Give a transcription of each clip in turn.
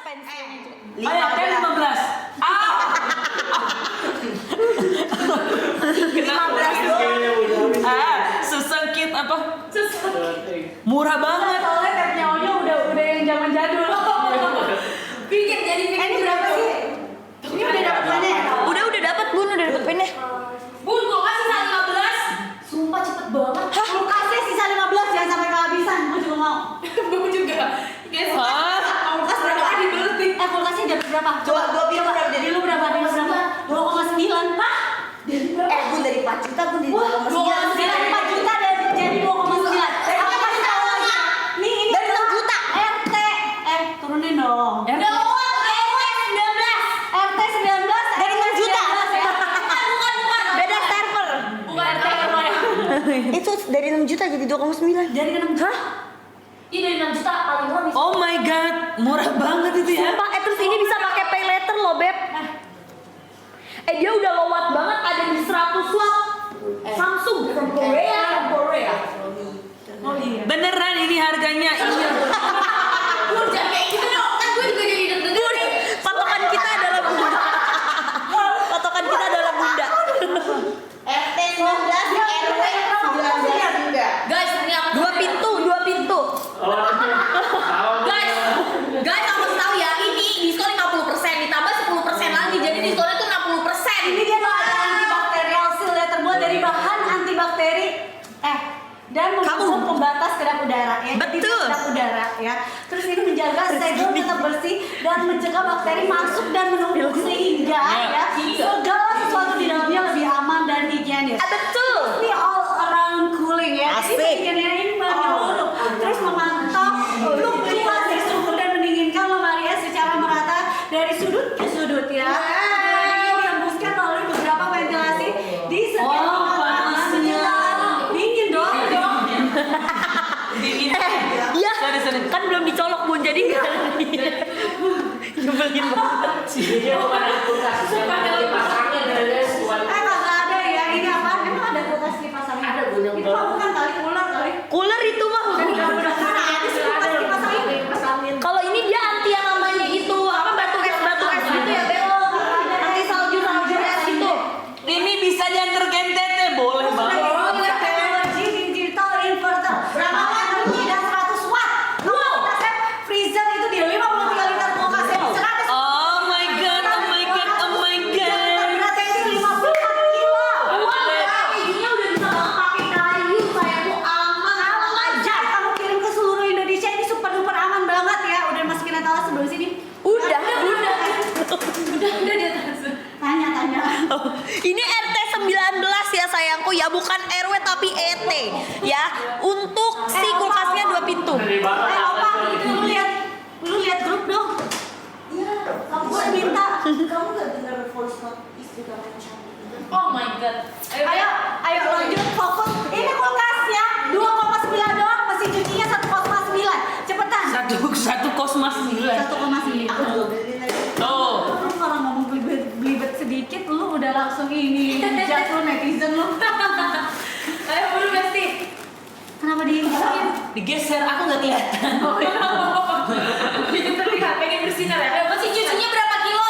pensiun. Ayo, kan 15. Ah. 15 sesengkit apa? Murah banget. Soalnya tapnya udah yang zaman jadul. Bikin Ini berapa sih? Ini udah dapat pennya ya? Udah dapat Bun, udah dapat pennya. Bun, gue kasih sisa 15. Sumpah cepet banget. Kulkasnya sisa 15 jangan sampai kehabisan. Gue juga mau. Gue juga. Guys, Hah? Kulkas berapa? Kulkasnya dapat berapa? Coba berapa? Jadi lu berapa? 2,9. Hah? Bun dari 4 juta pun di 2,9. 4 juta jadi 2,9. Aku kasih tahu lagi. Nih ini dari 6 juta. RT. Turunin dong. RT. RT 19 dari 6 juta. bukan. Beda server. Bukan RT RW. Itu dari 6 juta jadi 2,9. Dari 6 juta. Ini dari 6 juta paling murah bisa. Oh my god, murah banget itu ya. Sumpah, terus ini bisa pakai pay later loh, Beb. Dia udah lowat banget, ada di 100 watt. Samsung from Korea. Oh iya. Beneran ini harganya ini. Bun, jangan kayak gitu dong. Kan gue juga jadi deg-degan. Patokan kita adalah bunda. RT 19 RW 19 juga. Guys, ini aku Dua pintu. Guys, aku tahu ya, ini diskon 50%, ditambah 10% lagi. Jadi diskonnya tuh 60%. Ini dia tuh ada antibakterial seal ya, terbuat dari bahan antibakteri dan membentuk pembatas kedap udara ya. Jadi Betul. kedap udara ya. Terus ini menjaga segel tetap bersih dan mencegah bakteri masuk dan menumpuk sehingga ya segala sesuatu di dalamnya lebih aman dan higienis. Betul. Ini all around cooling ya. Asik. Jadi higienisnya ini menyeluruh. Terus memantau fluktuasi suhu dan mendinginkan lemari secara merata dari sudut ke sudut ya. Kemudian dihembuskan melalui beberapa ventilasi di setiap panasnya. dingin dong. Dingin. Iya. Sorry. Kan belum dicolok Bun, jadi enggak. Nyebelin banget. Kagak ada ya, ini apa? Emang ada kulkas di pasar ini? Ada, Bun, yang Itu mah bukan kali ular kali. Cooler itu mah. Mana ada sih kulkas di pasar ini? Kalau ini dia anti yang namanya itu apa batu es gitu ya, Beb. Anti salju es itu. Ini bisa diantar ke NTT, boleh banget. Teknologi digital inverter. Berapa watt bunyi dan 100 watt. Kalau kita set freezer itu di 53 liter kulkasnya 100. Oh my god. Beratnya itu 54 kilo. Ini udah bisa banget pakai kayu, kayak tuh aman. Kalau aja kamu kirim ke seluruh Indonesia ini super duper aman banget ya. Udah masukin etalase sebelum sini. Udah. Udah di atas. Tanya. Ini RT 19 ya sayangku ya, bukan RW tapi ET ya. Untuk si kulkasnya 2 pintu. Opa, lu lihat grup dong. Iya, kamu minta. Kamu gak dengar voice note istri kamu yang cantik? Oh my god. Ayo lanjut fokus. Ini kulkasnya 2,9 doang, mesin cucinya 1,9. Cepetan. Satu kos mas 9. 1,9. Tuh. Lu kalau ngomong belibet sedikit, lu udah langsung ini jat lu netizen lu. Ayo buru Besti. Kenapa diingetin? Digeser, aku nggak kelihatan. Oh iya. Bikin terlihat pengen bersinar ya. Mesin cucinya berapa kilo?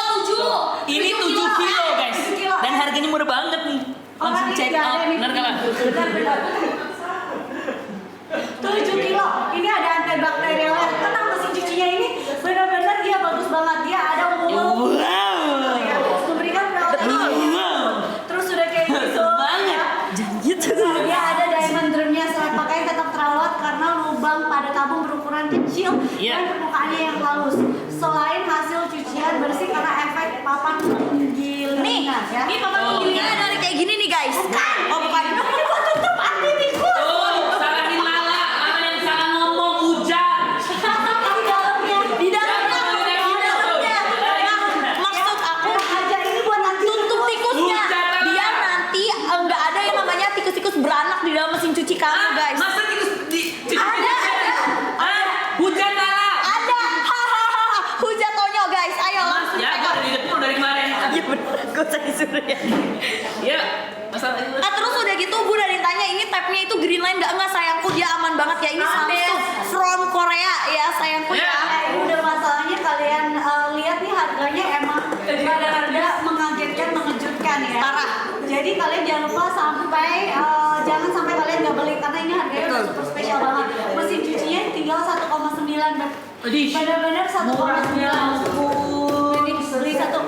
7. Ini 7 kilo guys. 7 kilo. Dan harganya murah banget nih. Langsung check out. Bener nggak? Benar. 7 kilo. Ini ada antibakterialnya. Tenang, mesin cucinya ini benar-benar dia bagus banget. Dia ada Wow. ya, memberikan perawatan. Terus udah kayak gitu. Banget. Dia ada diamond drumnya, saat pakai tetap terawat karena lubang pada tabung berukuran kecil Iya. dan permukaannya yang halus. Selain hasil cucian bersih karena efek papan penggilingan Nih, ya. ini papan penggilingannya dari kayak gini nih guys. Oh bukan. Ini buat tutup anti tikus. Oh, salahin Lala yang salah ngomong hujan. Di dalamnya. Nah, maksud aku Aja ini buat nanti tutup tikusnya biar nanti nggak ada yang namanya tikus-tikus beranak di dalam mesin cuci kamu guys. Masa tikus di Ada. hujan Lala. Ada. Hahaha. Hujat Tonyo guys. Ayo langsung. Ya, gue udah di depan dari kemarin. Iya bener. Gue tadi suruh ya. Ya, masalah itu. Terus udah gitu Bu dari tanya ini tabnya itu Greenline nggak sayangku, dia aman banget ya, ini Samsung from Korea ya sayangku ya. Ya. udah masalahnya kalian lihat nih harganya emang rada-rada mengagetkan, mengejutkan ya. Parah. Jadi kalian jangan lupa jangan sampai kalian nggak beli karena ini harganya udah super spesial banget. Mesin cucinya tinggal 1,9 Beb. Benar-benar 1,9. Beli satu.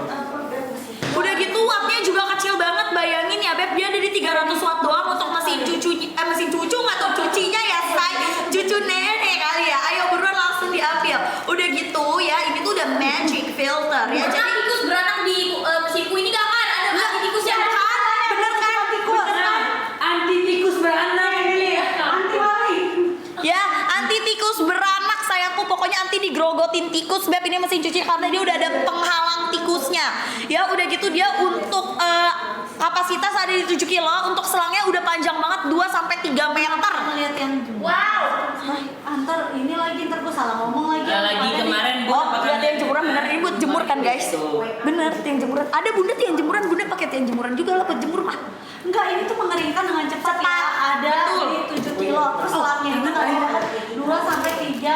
Udah gitu wattnya juga kecil banget, bayangin ya Beb, dia ada di 300 watt doang untuk mesin cucu nggak tau cucinya ya say, cucu nenek kali ya. Ayo buruan langsung diambil. Udah gitu ya, ini tuh udah magic filter ya. Jadi tikus beranak di mesinku ini gak kan ada anti tikusnya kan? Bener kan? Anti tikus beranak ini. Anti wali. Ya, anti tikus beranak sayangku, pokoknya anti digrogotin tikus Beb. Ini mesin cuci karena dia udah ada penghalang tikusnya. Ya udah gitu dia untuk kapasitas ada di 7 kilo, untuk selangnya udah panjang banget 2-3 meter. Ngeliat yang Wow. antar ini lagi ntar gue salah ngomong lagi. Lagi kemarin Oh, lihat yang jemuran bener, ini buat jemur kan guys? Bener, tiang jemuran. Ada bunda tiang jemuran, bunda pakai tiang jemuran juga lah buat jemur mah. Enggak, ini tuh mengeringkan dengan cepat ya. Ada Betul. di 7 kilo. Terus selangnya itu kalian 2-3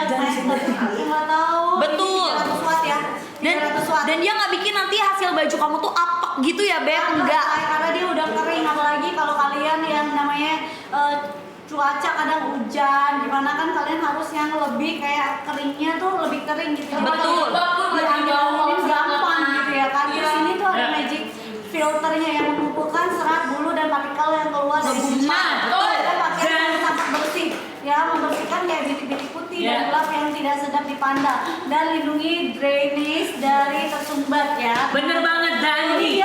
meter. Nggak tahu. Betul. Ini 300 watt ya. 300 watt. Dan dia nggak bikin nanti hasil baju kamu tuh apek gitu ya Beb? Enggak. Karena dia udah kering, apalagi kalau kalian yang namanya cuaca kadang hujan, gimana kan kalian harus yang lebih kayak keringnya tuh lebih kering gitu. Betul. Diambil gampang gitu ya kan. Terus ini tuh ada magic filternya yang mengumpulkan serat, bulu dan partikel yang keluar dari Ngeguna. Ada pakai yang sangat bersih ya, membersihkan kayak bintik-bintik putih dan gelap yang tidak sedap dipandang dan lindungi drainase dari tersumbat ya. Bener banget Dani.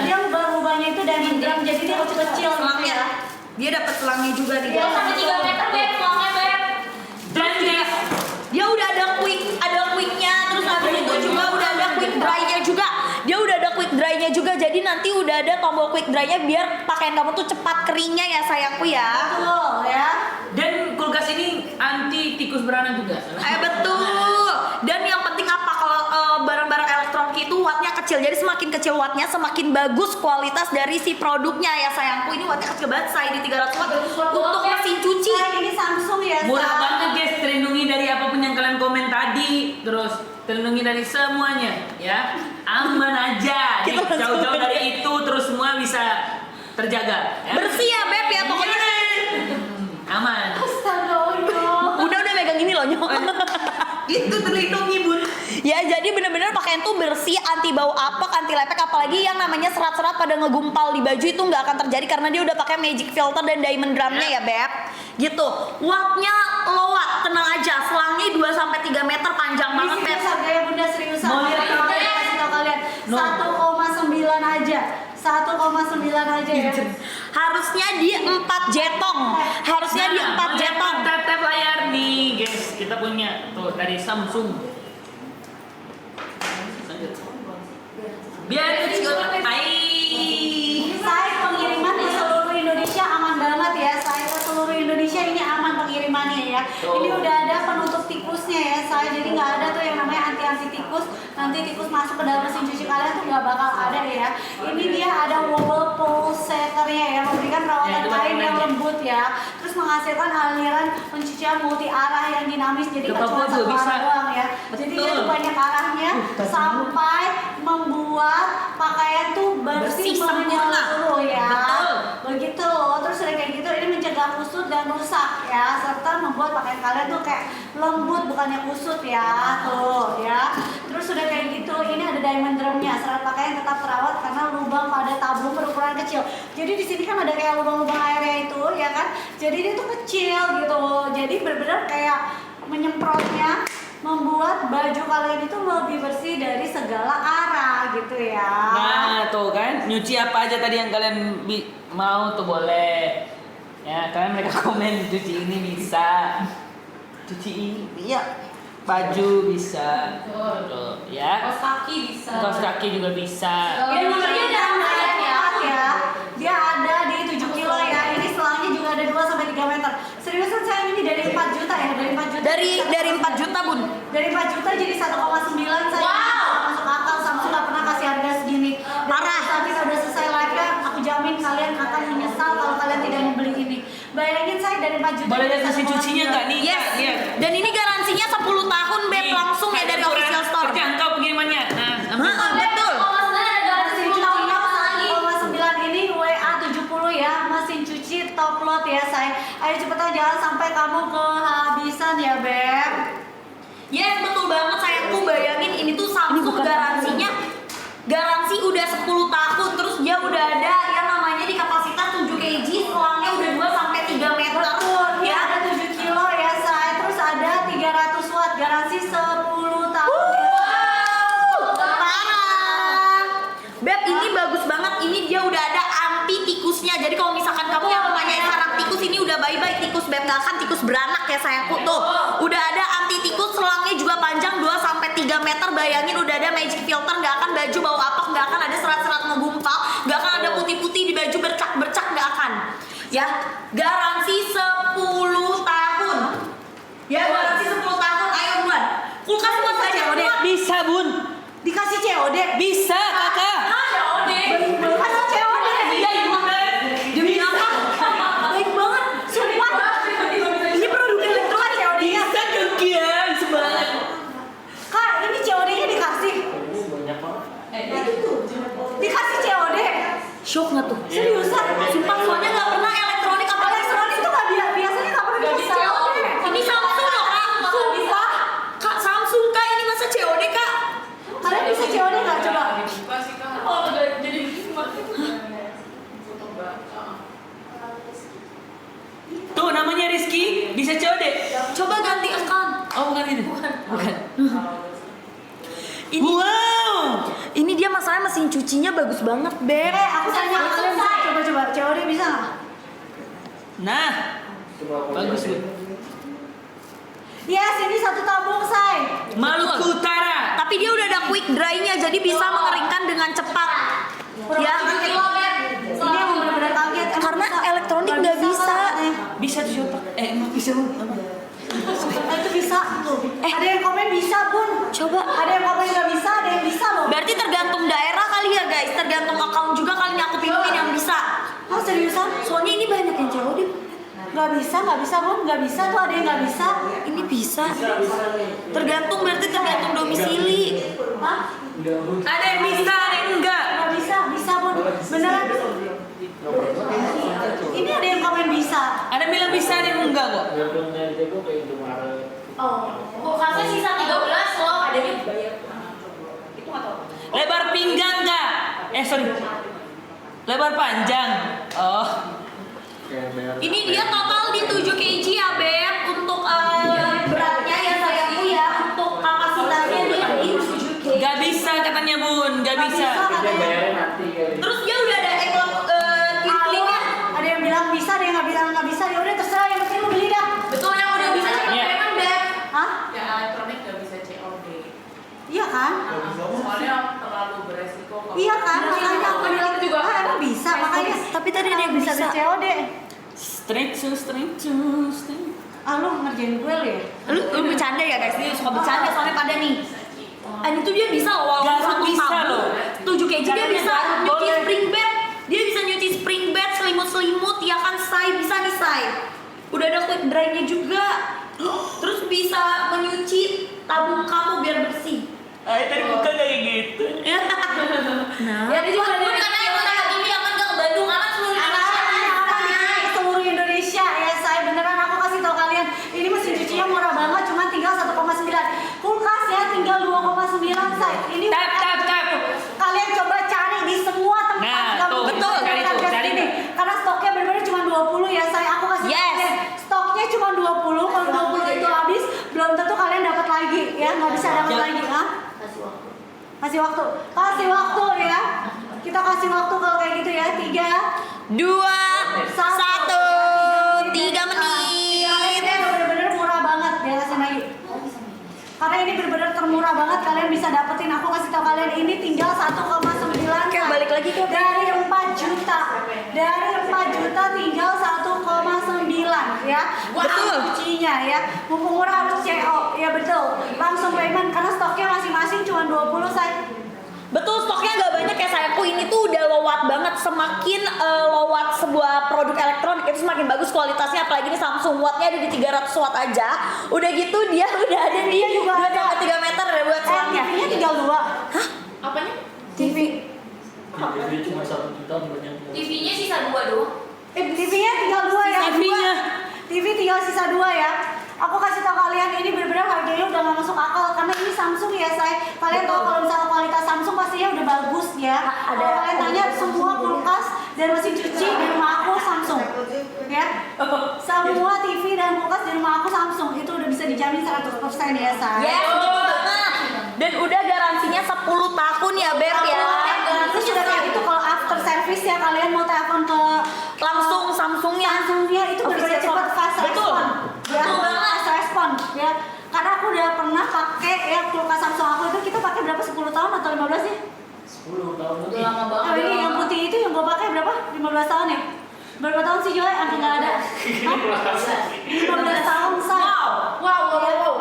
Dia ubah-ubahnya itu dari gram, jadi dia kecil-kecil gitu Selangnya. ya. Dia dapat selangnya juga di Dia dalam. sampai 3 meter Beb, selangnya Beb. Dan guys, Dia udah ada quicknya, terus habis itu juga udah ada quick dry-nya juga. Dia udah ada quick dry-nya juga, jadi nanti udah ada tombol quick dry-nya biar pakaian kamu tuh cepat keringnya ya sayangku ya. Betul ya. dan kulkas ini anti tikus beranak juga. Betul. Dan yang penting apa, kalau barang-barang elektronik itu wattnya kecil, jadi semakin kecil wattnya semakin bagus kualitas dari si produknya ya sayangku. Ini wattnya kecil banget say, di 300 watt untuk mesin cuci. Nah, ini Samsung ya. Murah Sa. banget guys, terlindungi dari apapun yang kalian komen tadi, terus terlindungi dari semuanya, ya aman aja. Kita langsung Jauh-jauh dari itu, terus semua bisa terjaga. Ya? Bersih ya Beb ya pokoknya. Aman. Astaga, Udah megang ini loh nyok. Itu terlindungi bun. Ya jadi bener-bener pakaian tuh bersih, anti bau apek, anti lepek, apalagi yang namanya serat-serat pada ngegumpal di baju itu nggak akan terjadi karena dia udah pakai magic filter dan diamond drumnya ya Beb. Gitu. Wattnya low watt, tenang aja. Selangnya 2-3 meter panjang banget Beb. Harganya Bunda seriusan. Mau lihat Ini apa? kasih tau kalian. No. 1,9 aja. 1,9 aja ya. Harusnya di 4 jetong. Harusnya di 4 jetong. Tap layar nih guys, kita punya tuh dari Samsung. Biar Saya pengiriman di seluruh Indonesia aman banget ya. Saya ke seluruh Indonesia ini aman pengirimannya ya. Ini udah ada penutup tikusnya ya. Saya jadi nggak ada tuh yang namanya anti tikus. Nanti tikus masuk ke dalam mesin cuci kalian tuh nggak bakal ada ya. Ini dia ada wobble pulsatornya ya, memberikan perawatan kain yang lembut ya. Terus menghasilkan aliran pencucian multi arah yang dinamis. Jadi nggak cuma satu arah doang ya. Jadi dia tuh banyak arahnya sampai membuat pakaian tuh bersih menyeluruh ya. Betul. Begitu loh. Terus udah kayak gitu ini mencegah kusut dan rusak ya, serta membuat pakaian kalian tuh kayak lembut bukannya kusut ya. Tuh ya. Terus udah kayak gitu ini ada diamond drumnya. Serat pakaian tetap terawat karena lubang pada tabung berukuran kecil. Jadi di sini kan ada kayak lubang-lubang airnya itu ya kan. Jadi dia tuh kecil gitu. Jadi benar-benar kayak menyemprotnya membuat baju kalian itu lebih bersih dari segala arah gitu ya. Nah tuh kan, nyuci apa aja tadi yang kalian mau tuh boleh. Ya kalian mereka komen cuci ini bisa, cuci ini, iya. Baju bisa, tuh ya. Kaos kaki bisa. Kaos kaki juga bisa. Ini nomornya ada ya. Dia ada di 7 kilo ya. Ini selangnya juga ada 2-3 meter. Seriusan saya ini dari 4 juta ya, dari 4 juta. Dari 4 juta bun. Dari 4 juta jadi 1,9 saya. Masuk akal, Samsung nggak pernah kasih harga segini. Dan Parah. Tapi kalau udah selesai live-nya, aku jamin kalian akan menyesal kalau kalian tidak membeli ini. Bayangin saya dari 4 juta. Boleh jadi lihat mesin 1,9. cucinya nggak nih? Yes. Lihat. Dan ini garansinya 10 tahun Beb Nih, langsung ya ada dari ukuran official store. kerja Betul. Mesin cucinya 1,9 ini WA 70 ya, mesin cuci top load ya say. Ayo cepetan jangan sampai kamu kehabisan ya Beb. Yes, betul banget sayangku. Bayangin ini tuh Samsung garansinya garansi udah 10 tahun, terus dia udah ada yang namanya di kapasitas 7 kg, selangnya udah 2 sampai 3 meter. Betul, Ya. ada 7 kilo ya say. Terus ada 300 watt, garansi 10 tahun. Parah. Beb, ini bagus banget. Ini dia udah ada anti tikusnya. Jadi kalau misalkan kamu yang mempunyai sarang tikus, ini udah bye-bye tikus Beb. Gak akan tikus beranak ya sayangku. Tuh, udah ada anti tikus, selangnya juga panjang 2 sampai 3 meter. Bayangin udah ada magic filter, gak akan baju bau apek, gak akan ada serat-serat ngegumpal, gak akan ada putih-putih di baju bercak-bercak, gak akan. Ya, garansi 10 tahun. Ya, garansi 10 tahun. Ayo buruan. Kulkas buat saja udah. Bisa bun, Dikasih COD. bisa kakak. Dikasih COD. Demi apa? Baik banget. Sumpah. Ini produk elektronik COD-nya. Bisa kegian semangat. Kak, ini COD-nya dikasih. Dikasih COD. Shock nggak tuh? Seriusan? Sumpah soalnya nggak pernah elektronik apa Elektronik itu nggak biasanya nggak pernah dikasih COD. Ini Samsung loh kak. Sumpah. Kak Samsung kak, ini masa COD kak? Kalian bisa COD nggak coba? Tuh namanya Rizky, bisa COD. Coba ganti account. Oh bukan itu. Bukan. Ini, Wow. ini dia masalahnya mesin cucinya bagus banget beb. Aku tanya kalian bisa coba COD bisa nggak? Nah, bagus bun. Yes, ini satu tabung say. Maluku Utara. Tapi dia udah ada quick dry-nya, jadi bisa mengeringkan dengan cepat. Ya. Ini yang benar-benar kaget. Emang Karena bisa? elektronik nggak bisa. Bisa tuh coba. Emang bisa bun. Itu bisa tuh. Ada yang komen bisa pun. Coba. Ada yang komen nggak bisa, ada yang bisa loh. Berarti tergantung daerah kali ya guys, tergantung account juga kali ini aku pilih yang bisa. Oh seriusan? Soalnya ini banyak yang COD. Nggak bisa pun, nggak bisa tuh ada yang nggak bisa. Ini bisa. Tergantung, berarti tergantung domisili. Hah? Ada yang bisa, ada yang enggak. Nggak bisa pun. Beneran? Ini ada yang komen bisa. Ada yang bilang bisa, ada yang enggak kok. Kulkasnya sisa 13 loh, adanya bayar. Lebar pinggang enggak? Sorry. Lebar panjang. Oh. Ini dia total di 7 kg ya Beb. Untuk beratnya ya sayangku ya. Untuk kapasitasnya dia di 7 kg. Gak bisa katanya bun, gak bisa. Terus dia udah ada klip-klipnya. Ada yang bilang bisa, ada yang nggak bisa. Ya udah terserah, yang penting lu beli dah. Betul, yang udah bisa cepet Iya. payment Beb. Hah? Ya elektronik nggak bisa COD. Iya kan? Soalnya terlalu beresiko. kalau- Iya kan? Makanya aku bilang juga. Emang bisa, makanya. Tapi tadi ada yang bisa. COD. Straight to. Ah lu ngerjain gue lu ya? Lu bercanda ya guys, dia suka bercanda soalnya pada nih. Ini tuh dia bisa walaupun Garut satu bisa tabung, loh. 7 kg dia bisa Garut nyuci boleh. spring bed. Dia bisa nyuci spring bed, selimut-selimut, ya kan say, bisa nih say. Udah ada quick dry-nya juga. Terus bisa menyuci tabung kamu biar bersih. Tadi bukan kayak gitu. Nah, Ya, dia juga ada- karena yang ini akan ke Bandung, anak seluruh Indonesia. Seluruh Indonesia ya saya beneran aku kasih tau kalian ini mesin cucinya murah banget cuma tinggal 1,9 kulkas ya tinggal 2,9 say ini Tap. kalian coba cari di semua tempat Nah, nggak tuh, mungkin betul, ada cari tuh, harga cari segini. tuh. Karena stoknya bener-bener cuma 20 ya saya aku kasih tau Yes. kalian stoknya cuma 20 kalau 20 itu habis belum tentu kalian dapat lagi ya nggak bisa dapat lagi ah kasih waktu ya kita kasih waktu kalau kayak gitu ya 3 2, 1, 3 Ini menit. bener-bener murah banget ya kasih lagi. Karena ini bener-bener termurah banget kalian bisa dapetin. Aku kasih tau kalian ini tinggal 1,9 Oke, balik lagi ke dari 4 juta. Dari 4 juta tinggal 1,9 ya. Betul. Cucinya ya. Mumpung murah harus CO. Ya betul. Langsung payment karena stoknya masing-masing cuma 20 saya. Betul, stoknya nggak banyak ya sayangku. Ini tuh udah lowat banget. Semakin lowat sebuah produk elektronik itu semakin bagus kualitasnya. Apalagi ini Samsung, wattnya ada di 300 watt aja. Udah gitu dia udah ada di Dia juga 2 ada. sampai 3 meter ya buat selangnya. TV-nya tinggal 2. Hah? Apanya TV tinggal sisa 2 ya. Aku kasih tau kalian ini bener-bener harganya udah gak masuk akal karena ini Samsung ya say. Kalian tahu kalau misalnya kualitas Samsung pastinya udah bagus ya. Kalau kalian tanya semua kulkas dan mesin cuci di rumah aku Samsung ya. Semua TV dan kulkas di rumah aku Samsung itu udah bisa dijamin 100% ya say. Yes, betul banget. Dan udah garansinya 10 tahun ya Beb ya. Terus udah kayak gitu kalau after service ya kalian mau telepon ke Langsung Samsungnya. Samsungnya itu benar-benar cepat fast respon ya, Betul banget. fast respon ya. Karena aku udah pernah pakai ya kulkas Samsung aku itu kita pakai berapa 10 tahun atau 15 sih? 10 tahun Udah lama banget. Oh, ini yang putih itu yang gua pakai berapa? 15 tahun ya? Berapa tahun sih Joy? Aku nggak ada. Hah? 15 tahun say. Wow.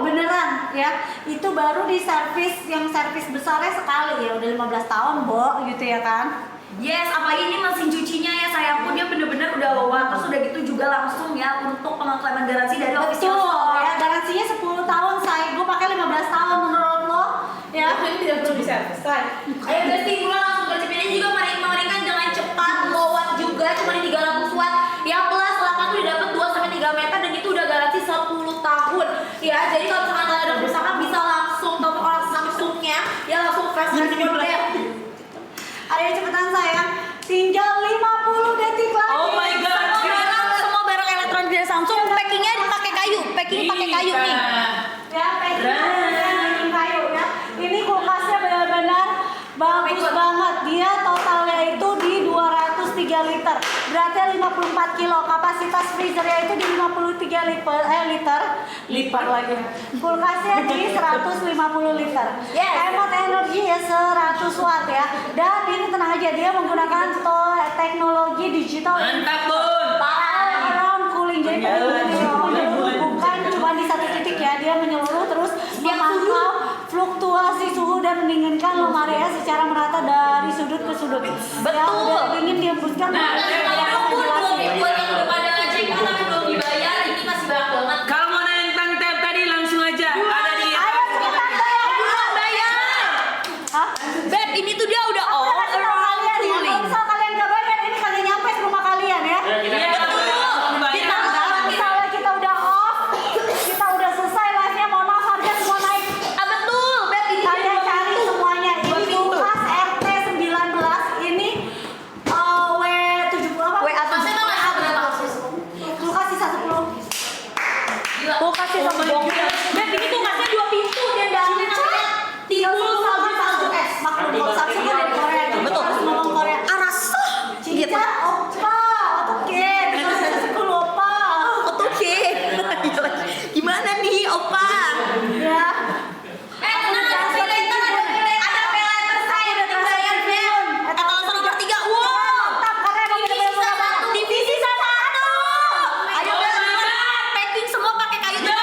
Beneran ya. Itu baru di servis yang servis besarnya sekali ya udah 15 tahun, Bo, gitu ya kan? Yes, apalagi ini mesin cucinya ya sayangku, dia bener-bener udah lowat. Terus udah gitu juga langsung ya untuk pengklaim garansi dari official Betul store. ya, garansinya 10 tahun say. Gue pakai 15 tahun menurut lo ya. Ini tidak perlu diservis kan? Ayo berarti mulai langsung gercepin aja juga meringan dengan cepat, low watt juga cuma di 300 watt. Ya plus lama tuh didapat 2-3 meter dan itu udah garansi 10 tahun. Ya jadi kalau misalkan kalian ada kerusakan bisa langsung telepon orang Samsungnya ya langsung fast respon deh. Ayo cepetan sayang. Tinggal 50 detik lagi. Oh my god. Semua barang elektronik dari Samsung packingnya pakai kayu, packing pakai kayu nih. Ya, packing kayu ya. Ini kulkasnya benar-benar bagus banget. Dia totalnya itu di 203 liter. Berarti 54 kilo. Kapasitas freezernya itu di 53 liter. Lipat lagi. Kulkasnya di 150 liter. Yes. Hemat energi ya 100 watt ya. Dan ini tenang aja dia menggunakan teknologi digital. Mantap, Bun. Around cooling. Jadi bukan cuma di satu titik ya, dia menyeluruh terus memantau fluktuasi suhu dan mendinginkan lemari ya secara merata dari sudut ke sudut. Betul. Yang dingin dihembuskan. Buat yang udah pada ngecek tapi belum dibayar ini masih banyak banget. Kalau mau nanya tentang tab tadi langsung aja ada di Ayo cepetan bayar. Bayar. Hah? Beb, ini tuh dia udah all Kasih tahu around kalian ya, kalau cooling. misal kalian gak bayar ini kalian nyampe ke rumah kalian ya. Kalau misalnya kita udah off, kita udah selesai live-nya, mohon maaf harga semua naik. Ah betul, Beb ini Kalian cari semuanya. Ini kulkas RT 19, ini W70 apa? WA tuh. Masih nggak ada berapa? Kulkas sisa 10. Gila. Kulkas sih sama bongkar. Beb, ini kulkasnya 2 pintu dan dalamnya namanya Timbul salju es. Maklum kalau Samsung kan dari Korea. Jadi Betul. harus ngomong Korea. Arasa. Cinca, opa, oke. Kulkas sisa 10 opa. Oke. Gimana nih, Opa? Ya. Tenang ada pay later saya udah terbayar ya. Etalase nomor 3. Wow. Mantap karena emang bener-bener murah banget. Divisi satu. Ayo Beb, packing semua pakai kayu tuh.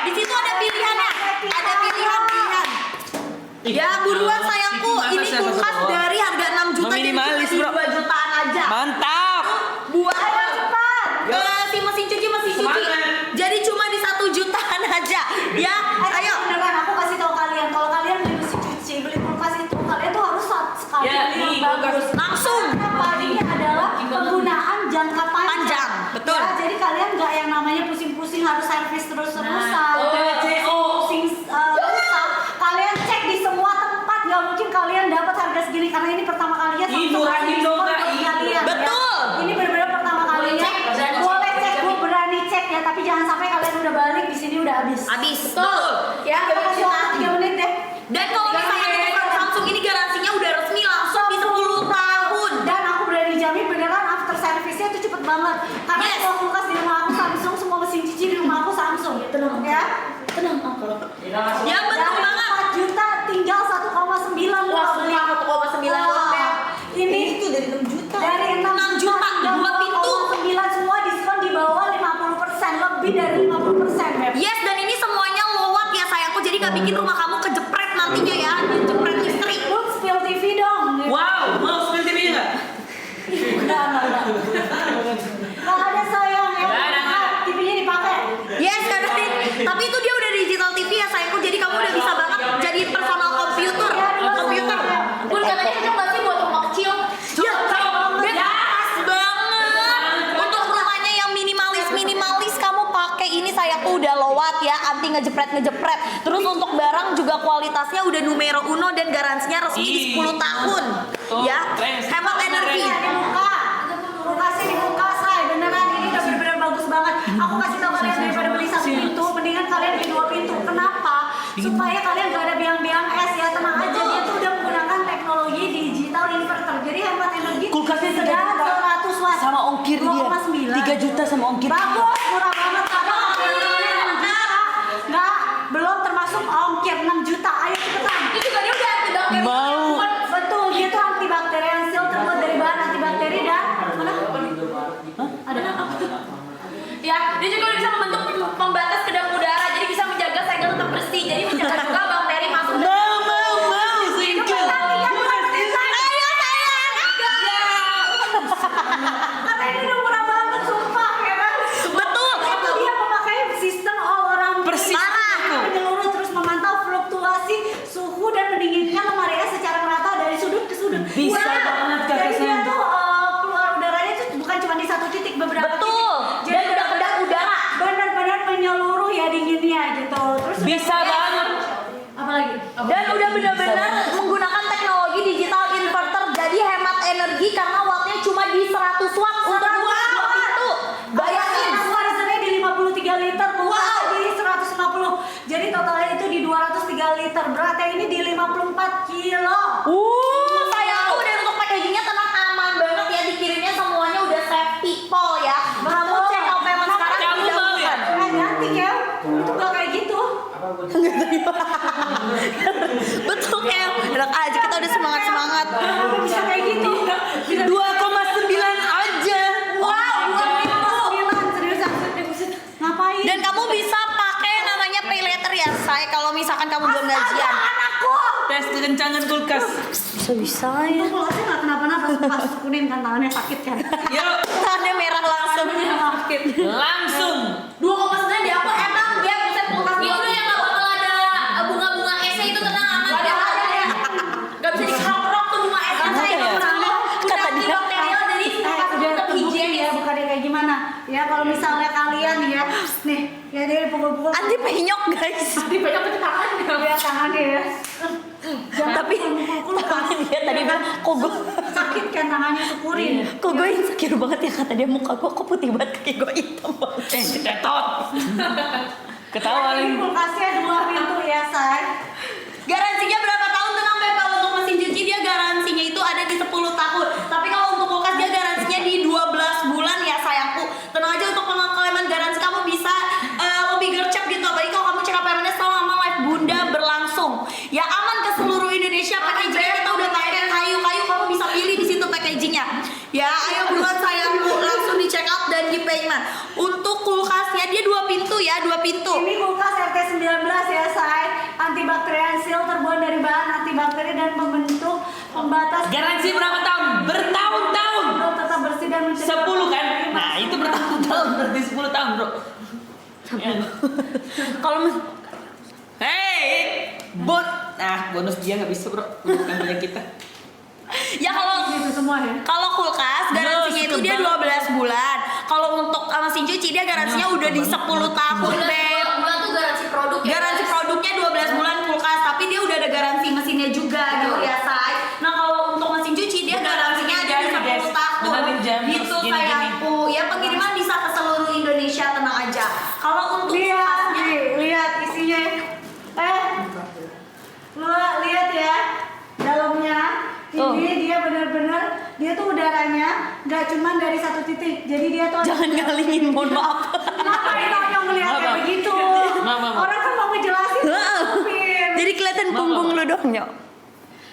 Di situ ada pilihannya. Ada pilihan. Ya buruan sayangku, ini kulkas dari harga 6 juta jadi Meminimalis, cuma bro. 2 jutaan aja. Mantap. Buat Ayo cepat. si mesin cuci. Semangat. Jadi cuma di 1 jutaan aja. Ya, ayo. Beneran aku kasih tahu kalian kalau kalian beli mesin cuci, beli kulkas itu kalian tuh harus sekali Ya, beli nih, yang bagus. kulkas. Langsung. Kenapa? Ini adalah penggunaan jangka panjang. Panjang, betul. Ya, jadi kalian nggak yang namanya pusing-pusing harus servis terus-terusan. Pusing rusak. Kalian cek di semua tempat. Nggak mungkin kalian dapat harga segini karena ini pertama kalinya. Ih, Samsung murah kasih nih, diskon Kak. buat Ih, kalian, betul. ya. Ini benar-benar pertama kalinya. Boleh cek, gue berani cek ya. Tapi jangan sampai kalian udah balik di sini udah habis. Habis. Betul. Ya, kita kasih waktu 3 menit deh. Dan kalau misalnya dari Samsung ini garansinya udah resmi langsung di 10 tahun. Dan aku berani jamin beneran after service-nya itu cepet banget. Karena Yes. semua kulkas di rumah aku Samsung, semua mesin cuci di rumah aku Samsung. Tenang. Ya. Tenang, Ya betul Dari banget. 4 juta tinggal 1,9 lu Langsung beli. 1,9 Wah, ini itu dari 6 juta. dari 6 juta, tinggal 2 pintu. 2,9 semua diskon di bawah 50%, lebih dari 50%, Beb. Yes, dan ini semuanya low watt ya sayangku. Jadi nggak bikin rumah ngejepret. Terus untuk barang juga kualitasnya udah numero uno dan garansinya resmi di 10 tahun. Tuh, Ya, keren. hemat energi. Di muka, kulkasnya di muka say, beneran ini udah bener-bener bagus banget. Aku kasih tau kalian daripada beli satu pintu, mendingan kalian beli 2 pintu. Kenapa? Supaya kalian gak ada biang-biang es ya, tenang aja. Dia tuh udah menggunakan teknologi digital inverter, jadi hemat energi. Kulkasnya sedang 200 watt sama ongkir dia 2,9. 3 juta sama ongkir. Bagus, murah banget. Nggak, belum termasuk ongkir 6 juta. Ayo cepetan. Itu juga dia udah antibakteri. Mau. Betul, dia tuh antibakterial, terbuat dari bahan antibakteri dan mana? Ada apa? Ya, dia juga bisa membentuk pembatas kedap udara, jadi bisa menjaga segel tetap bersih, jadi menjaga juga bakteri masuk. Mau, single. Ayo sayang. Karena ini udah murah banget, sumpah ya kan? Betul. Itu dia memakai sistem all around Persis. menyeluruh terus memantau fluktuasi suhu dan mendinginkan lemari es secara merata dari sudut ke sudut. Bisa Wah, banget, Kak jadi dia Sen. tuh keluar udaranya tuh bukan cuma di satu titik, beberapa Betul. titik. Dan udah kedap udara. Benar-benar menyeluruh ya dinginnya gitu. Terus Bisa banget. apa lagi? Dan udah benar-benar menggunakan teknologi digital inverter, jadi hemat energi karena wattnya cuma di 100 watt untuk dua pintu. Bayangin. Aku harusnya di 53 liter, wow, di 150. Jadi totalnya itu di 203 liter. Beratnya ini di 54 kilo. Sayangku, dan untuk packagingnya tenang aman banget ya, dikirimnya semuanya udah safety pol ya. Kamu cek kalau payment sekarang Kamu tidak mau ya? bukan. Ganti Kel, itu gak kayak gitu. Betul Kel, enak aja kita udah semangat. Kenapa bisa kayak gitu? 2,9 aja. Wow, 2,9 seriusan. Ngapain? Dan kamu bisa pakai namanya pay later ya, say, kalau misalkan kamu belum gajian. Anakku. Tes kekencangan kulkas. Bisa Itu ya. kulkasnya gak kenapa-napa, pas sukunin kan tangannya sakit kan. Yuk, Tangannya merah langsung. Sakit. langsung. 2,9 di aku emang dia bisa kulkasnya udah yang gak bakal ada bunga-bunga esnya itu, tenang aman. Ada. Gak bisa dikerok tuh bunga esnya, Ada saya ya? udah antibakterial, jadi Udah tetap terbukti higienis. ya, bukannya kayak gimana ya, kalau misalnya kalian ya nih ya dia pukul-pukul Anti penyok guys. di banyak tangan ya tangannya ya. Tapi tangannya dia tadi bilang, kok gue sakit kan tangannya, syukurin. kok gue insecure banget ya, kata dia, muka gue kok putih banget, kaki gue hitam banget. Cetot. Ketawa Ini lagi. kulkasnya 2 pintu ya say. Garansinya berapa tahun? Tenang Beb, kalau untuk mesin cuci dia garansinya itu ada di 10 tahun. Tapi kalau untuk kulkas dia garansinya di 12 bulan ya sayangku. Tenang aja, untuk pengklaman garansi kamu bisa lebih gercep gitu. Apalagi kalau kamu check up paymentnya selama live Bunda berlangsung. Ya aman ke seluruh Indonesia, packagingnya kita udah pakai kayu-kayu, kamu bisa pilih di situ packagingnya. Ya ayo buruan sayangku, langsung di check out dan di payment. Untuk kulkasnya dia 2 pintu ya, 2 pintu. Ini kulkas RT19 ya say, antibakterial seal, terbuat dari bahan antibakteri dan membentuk pembatas. Garansi berapa tahun? Bertahun-tahun. Untuk tetap bersih dan mencegah 10 kan? Nah, itu bertahun-tahun, berarti 10 tahun, Bro. Ya. Kalau Hey, bonus dia nggak bisa, Bro. Bukan punya kita. ya kalau gitu semua ya. Kalau kulkas garansinya itu dia 12 bulan. Kalau untuk mesin cuci dia garansinya udah di 10 tahun, Beb. Bulan tuh garansi produk ya. Garansi produknya 12 bulan kulkas, tapi dia udah ada garansi mesinnya juga gitu ya, say. Nah, kalau untuk mesin cuci dia garansinya ada di 10 tahun. Benerin jam, Gitu gini-gini. sayangku. Ya pengiriman bisa ke seluruh Indonesia, tenang aja. Kalau untuk Lihat kulkasnya nih, lihat isinya. Lu lihat ya dalamnya. Ini dia benar-benar, dia tuh udaranya nggak cuma dari satu titik. Jadi dia tuh jangan ngalingin, mohon maaf. ngapain orang ngeliat kayak Maaf. begitu? Maaf. Orang kan mau ngejelasin. Jadi kelihatan punggung lu dong, Nyok.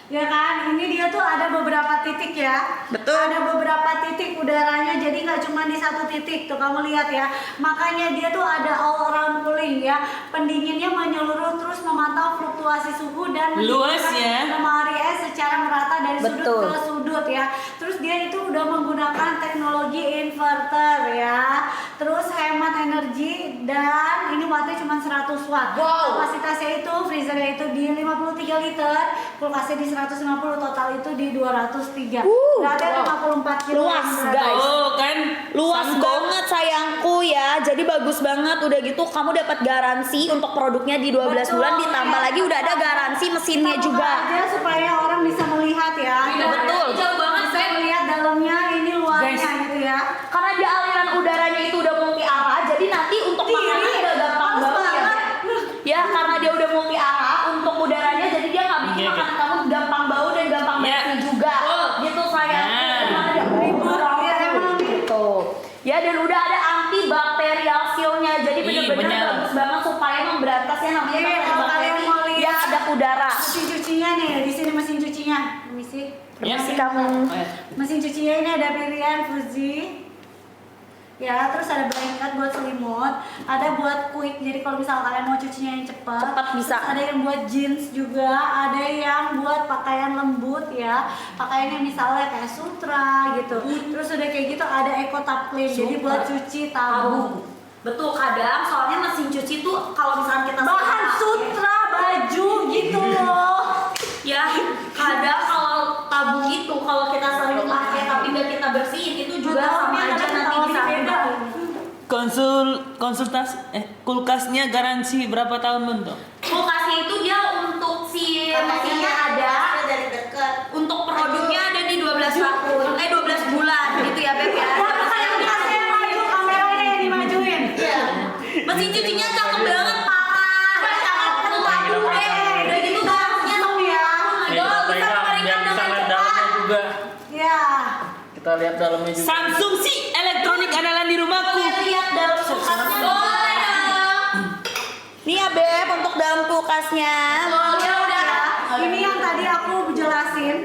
Ya kan, ini dia tuh ada beberapa titik ya. Betul. Ada beberapa titik udaranya, jadi nggak cuma di satu titik tuh, kamu lihat ya. Makanya dia tuh ada all around cooling ya. Pendinginnya menyeluruh terus memantau fluktuasi suhu dan Luas mendinginkan ya. lemari es secara merata dari sudut Betul. ke sudut ya. Terus dia itu udah menggunakan teknologi inverter ya. Terus hemat energi dan ini wattnya cuma 100 watt. Wow. Kapasitasnya itu freezernya itu di 53 liter. kulkasnya di 150, total itu di 203. Berarti ada 54 kilo. Luas, guys. Oh kan Luas Sanggup. banget sayangku ya. Jadi bagus banget. Udah gitu kamu dapat garansi untuk produknya di 12 bulan, ditambah lagi udah ada garansi mesinnya Kita buka juga. aja supaya orang bisa melihat ya. Betul. Jauh banget Bisa melihat dalamnya, ini luarnya Guys. gitu ya. Karena dia aliran udaranya itu udah multi arah, jadi nanti untuk makanan udah gampang banget ya. Ya, karena dia udah multi arah untuk udaranya, jadi dia nggak bikin Iya, makanan kamu gampang bau dan gampang Iya. bersih juga. Gitu sayang. Nah. Karena dia Iya, emang. gitu. Ya, dan udah ada antibakterial seal-nya, jadi Ih, bener-bener bener. bagus banget supaya memberantas yang namanya Iya, kalau kalian bakteri mau lihat yang ada udara. Mesin cucinya nih, di sini mesin cucinya. Permisi. Ya. Permisi kamu. Oh, ya. Mesin cucinya ini ada pilihan Fuji. Ya, terus ada blanket buat selimut, ada buat quick. Jadi kalau misal kalian mau cucinya yang cepat, Cepat bisa. Terus ada yang buat jeans juga, ada yang buat pakaian lembut ya. Pakaiannya misalnya kayak sutra gitu. Terus udah kayak gitu ada Eco Tub Clean. Jadi buat cuci tabung. Betul, kadang soalnya mesin cuci tuh kalau misalnya kita Bahan sutra baju gitu loh. ya kadang kalau tabung itu kalau kita sering pakai tapi nggak kita bersihin itu juga sama aja nanti bisa kulkasnya garansi berapa tahun bentuk? kulkasnya itu dia untuk si mesinnya ada dari dekat. untuk produknya ada di 12 tahun 12 bulan gitu ya Beb ya. Kameranya yang dimajuin. Mesin cucinya cakep banget parah cakep tabung deh udah gitu gasnya ya. Nih, kita pegang biar bisa lihat dalamnya juga. Ya. Kita lihat dalamnya juga. Samsung sih elektronik andalan di rumahku. lihat dalam kulkasnya boleh dong. Nih ya Beb untuk dalam kulkasnya. Ya udah. Ini yang tadi aku jelasin.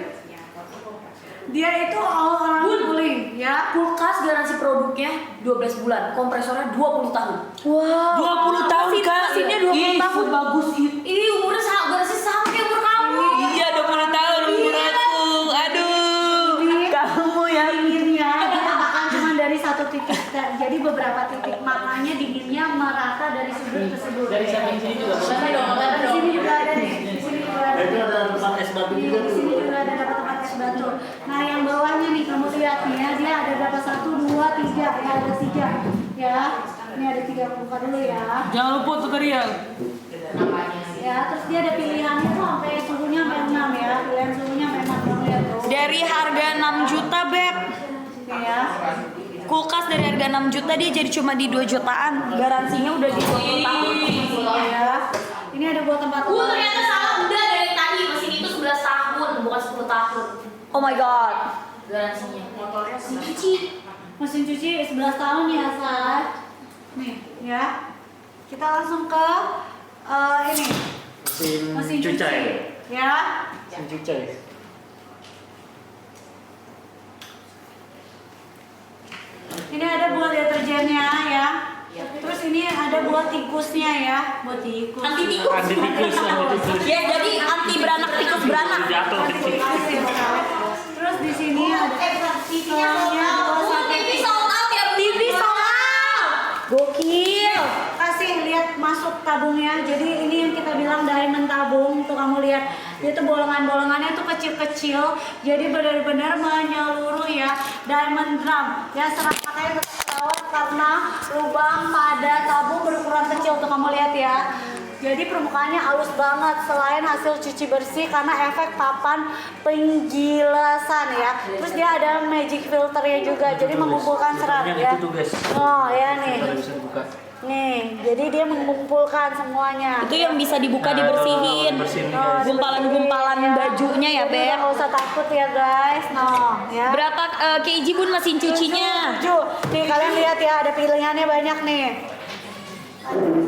Dia itu all around cooling ya. Kulkas garansi produknya 12 bulan, kompresornya 20 tahun. Wow. 20 tahun kak. Mesinnya 20 Ih, tahun. bagus itu. Ini umurnya garansi sampai umur kamu. Iya 20 tahun umur aku. Aduh. Kamu ya. Dinginnya dia bahkan cuma dari satu titik, jadi beberapa titik, makanya dinginnya merata dari sudut ke sudut. Dari samping sini juga. Di sini juga ada nih. Di sini juga ada. Itu ada tempat es batu Di juga sini tuh. juga ada dapat tempat es batu. Nah yang bawahnya nih kamu lihat nih ya, dia ada berapa 1, 2, 3 ya, ada 3 ya. Ini ada 3, aku buka dulu ya. Jangan lupa tuh Rial. Ya, terus dia ada pilihannya tuh sampai suhunya sampai 6 ya. Pilihan suhunya sampai 6, kamu lihat tuh. Dari harga 6 juta Beb. Nih ya. Kulkas dari harga 6 juta dia jadi cuma di 2 jutaan. Garansinya udah di 20 tahun. Ya. Ini ada buat tempat. Ternyata salah udah dari tadi mesin itu 11 tahun bukan 10 tahun Oh my god. garansinya. Motornya cuci. Mesin cuci 11 tahun ya, Sat. Nih, ya. Kita langsung ke ini. Mesin cuci. Ya. Mesin cuci. Ini ada buat deterjennya ya. Terus ini ada buat tikusnya ya, buat tikus. Anti tikus. Anti tikus, anti tikus. Ya jadi anti beranak tikus beranak. Jatuh Anti dikit. tikus ya. Terus di sini ada TV-nya TV sold out ya TV sold out. Gokil. Kasih lihat masuk tabungnya. Jadi ini yang kita bilang diamond tabung. Tuh kamu lihat, itu bolongan-bolongannya tuh kecil-kecil. Jadi benar-benar menyeluruh ya. Diamond drum. Ya serang makanya tetap rawat karena lubang pada tabung berukuran kecil. Tuh kamu lihat ya. Jadi permukaannya halus banget selain hasil cuci bersih karena efek papan penggilasan ya. Terus dia ada magic filternya juga. Jadi mengumpulkan serat Yang ya. itu tuh guys. Oh ya nih. Kita bisa buka. Nih, jadi dia mengumpulkan semuanya. Itu yang bisa dibuka dibersihin. Bersihin nih, Oh, guys. Gumpalan-gumpalan bajunya ya Jadi Beb. nggak usah takut ya guys. No, ya. Berapa kg Bun mesin cucinya? 7. Nih kalian lihat ya, ada pilihannya banyak nih.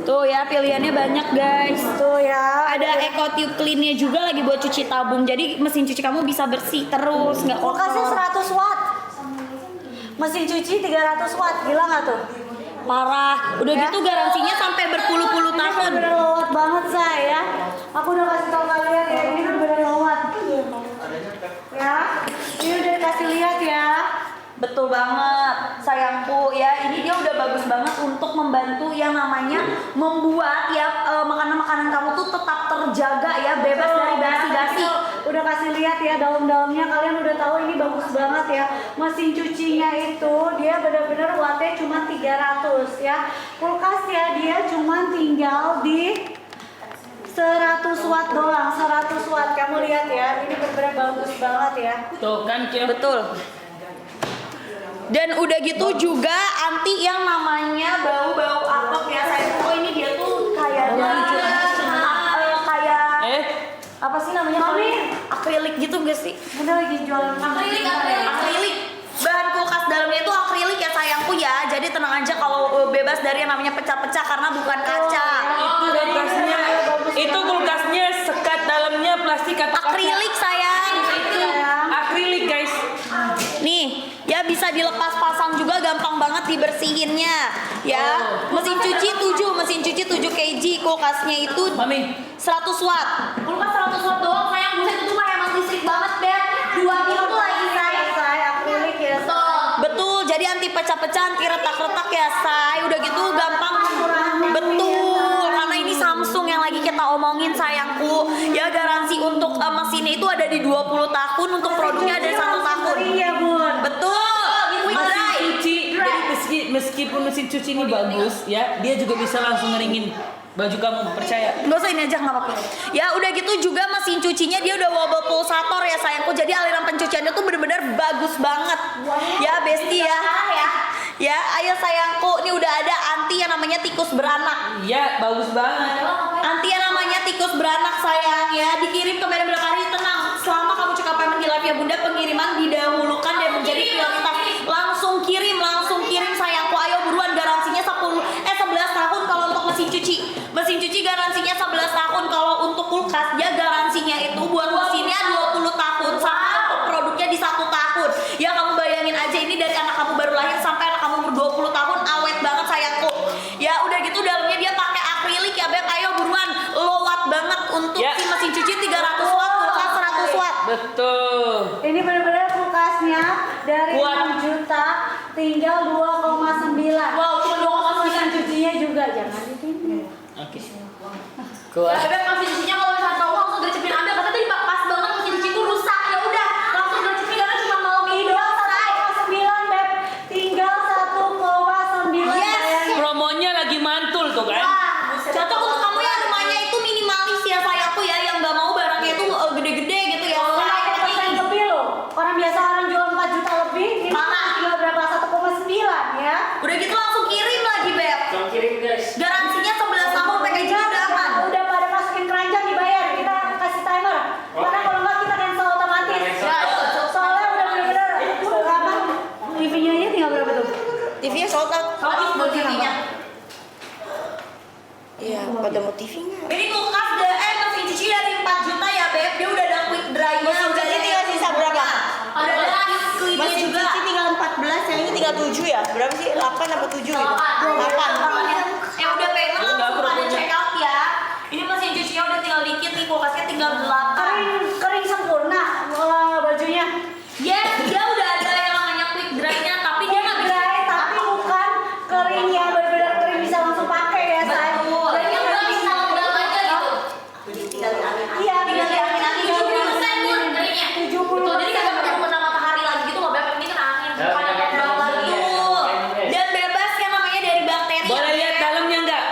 Tuh ya pilihannya banyak guys. Tuh ya. Ada Eco Tube Clean-nya juga lagi buat cuci tabung. Jadi mesin cuci kamu bisa bersih terus, nggak Kulkasnya kotor. 100 watt. Mesin cuci 300 watt. Gila nggak tuh? Parah. Udah Ya. gitu garansinya sampai berpuluh-puluh Ini tahun. bener-bener lowat banget saya. Aku udah kasih tau kalian ya, ini bener-bener lowat. Ya, ini udah dikasih lihat ya. Betul banget, sayangku ya. Ini dia udah bagus banget untuk membantu yang namanya membuat ya makanan-makanan kamu tuh tetap terjaga ya, bebas dari basi-basi. lihat ya dalam-dalamnya, kalian udah tahu ini bagus banget ya. Mesin cucinya itu dia benar-benar wattnya cuma 300 ya. Kulkasnya dia cuma tinggal di 100 watt doang, 100 watt. Kamu lihat ya, ini benar-benar bagus banget ya. Tuh kan Kyo. Betul. Dan udah gitu juga anti yang namanya bau-bau apek ya sayang. Oh ini dia tuh kayak kayak apa sih namanya? Mami, akrilik gitu gak sih? kita lagi jualan Akrilik. Bahan kulkas dalamnya itu akrilik ya sayangku ya. Jadi tenang aja kalau bebas dari yang namanya pecah-pecah karena bukan kaca. Itu kulkasnya sekat dalamnya plastik atau kaca? Akrilik sayang. Akrilik guys. Nih, ya bisa dilepas pasang juga, gampang banget dibersihinnya. Ya, mesin cuci 7 kg, kulkasnya itu Mami, 100 watt. Kulkas 100 watt doang sayang, buset itu mah hemat listrik banget, Beb. 2 pintu lagi say. akrilik ya. Betul, jadi anti pecah-pecah, anti retak-retak ya say. Udah gitu gampang. Betul, karena ini Samsung yang lagi kita omongin sayangku. Ya garansi untuk mesinnya itu ada di 20 tahun, untuk produknya ada 1 tahun. Iya bun. Betul. Quick mesin dry. cuci, jadi meskipun mesin cuci ini bagus ya, dia juga bisa langsung ngeringin baju kamu, percaya. Gak usah ini aja, nggak apa-apa. Ya udah gitu juga mesin cucinya dia udah wobble pulsator ya sayangku. Jadi aliran pencuciannya tuh bener-bener bagus banget. Ya bestie ya. Ya ayo sayangku, ini udah ada anti yang namanya tikus beranak. Iya, bagus banget. Anti yang namanya tikus beranak sayang ya. Dikirim ke berapa hari, tenang. Selama kamu cekap payment di live ya bunda, pengiriman didahulukan dan menjadi prioritas. Langsung kirim sayangku. Ayo buruan, garansinya 11 tahun kalau untuk mesin cuci. Mesin cuci garansinya 11 tahun. Kalau untuk kulkas dia garansinya itu buat mesinnya 20 tahun sama untuk produknya di 1 tahun. Ya kamu bayangin aja, ini dari anak kamu baru lahir sampai anak kamu umur 20 tahun awet banget sayangku. Ya udah gitu dalamnya dia pakai akrilik ya Beb. Ayo buruan, low watt banget untuk Ya. si mesin cuci 300 watt, kulkas 100 watt. Betul. Ini benar-benar kulkasnya dari Kuat. 6 juta tinggal 2,9. Wow, cuma 2,9. Mesin cucinya juga jangan ditinggal. Oke. Ya Kuat. Beb, mesin cucinya kalau misalnya cowok langsung gercepin Anda, kata tadi pas banget mesin cuciku rusak. Ya udah, langsung gercepin karena cuma malam ini doang say. 1,9 Beb, tinggal 1,9. Yes. Promonya lagi mantul tuh kan? Wah, cocok untuk kamu yang rumahnya itu minimalis ya sayangku ya, yang nggak mau barangnya itu gede-gede gitu ya. Persen lebih loh. Orang biasa orang jual 4 juta lebih, ini Mana? tinggal berapa? 1,9 ya. Udah gitu langsung kirim lagi Beb. Jangan kirim guys. Garansinya 11 tahun, packaging udah aman. Udah pada masukin keranjang dibayar, kita kasih timer. Karena kalau nggak kita cancel otomatis. Ya, Soalnya udah bener-bener apa? TV-nya aja tinggal berapa tuh? TV-nya sold out. Habis buat TV-nya. Iya, pada mau TV nggak? Ini kulkas mesin cuci dari 4 juta ya Beb. Dia udah ada quick dry-nya. Mesin udah cuci ada tinggal sisa berapa? Ada ice cream-nya Mesin juga. cuci tinggal 14, yang ini tinggal 7 ya? Berapa sih? 8 apa 7 gitu? 8. Udah payment langsung ada check out ya. Ini mesin cucinya udah tinggal dikit nih, kulkasnya tinggal 8. Kering sempurna bajunya. Yes, dia udah ada yang namanya quick dry-nya, tapi dia nggak bisa. Dry, tapi bukan kering yang benar-benar kering bisa langsung pakai ya, say. Dry-nya udah bisa lembab aja gitu. Iya, Tinggal diangin-angin 70% pun keringnya. 70%. Betul, jadi kagak perlu kena matahari lagi gitu loh, Beb. Ini kena angin, bukan lembab lagi. Dan bebas yang namanya dari bakteri. Boleh lihat dalamnya enggak?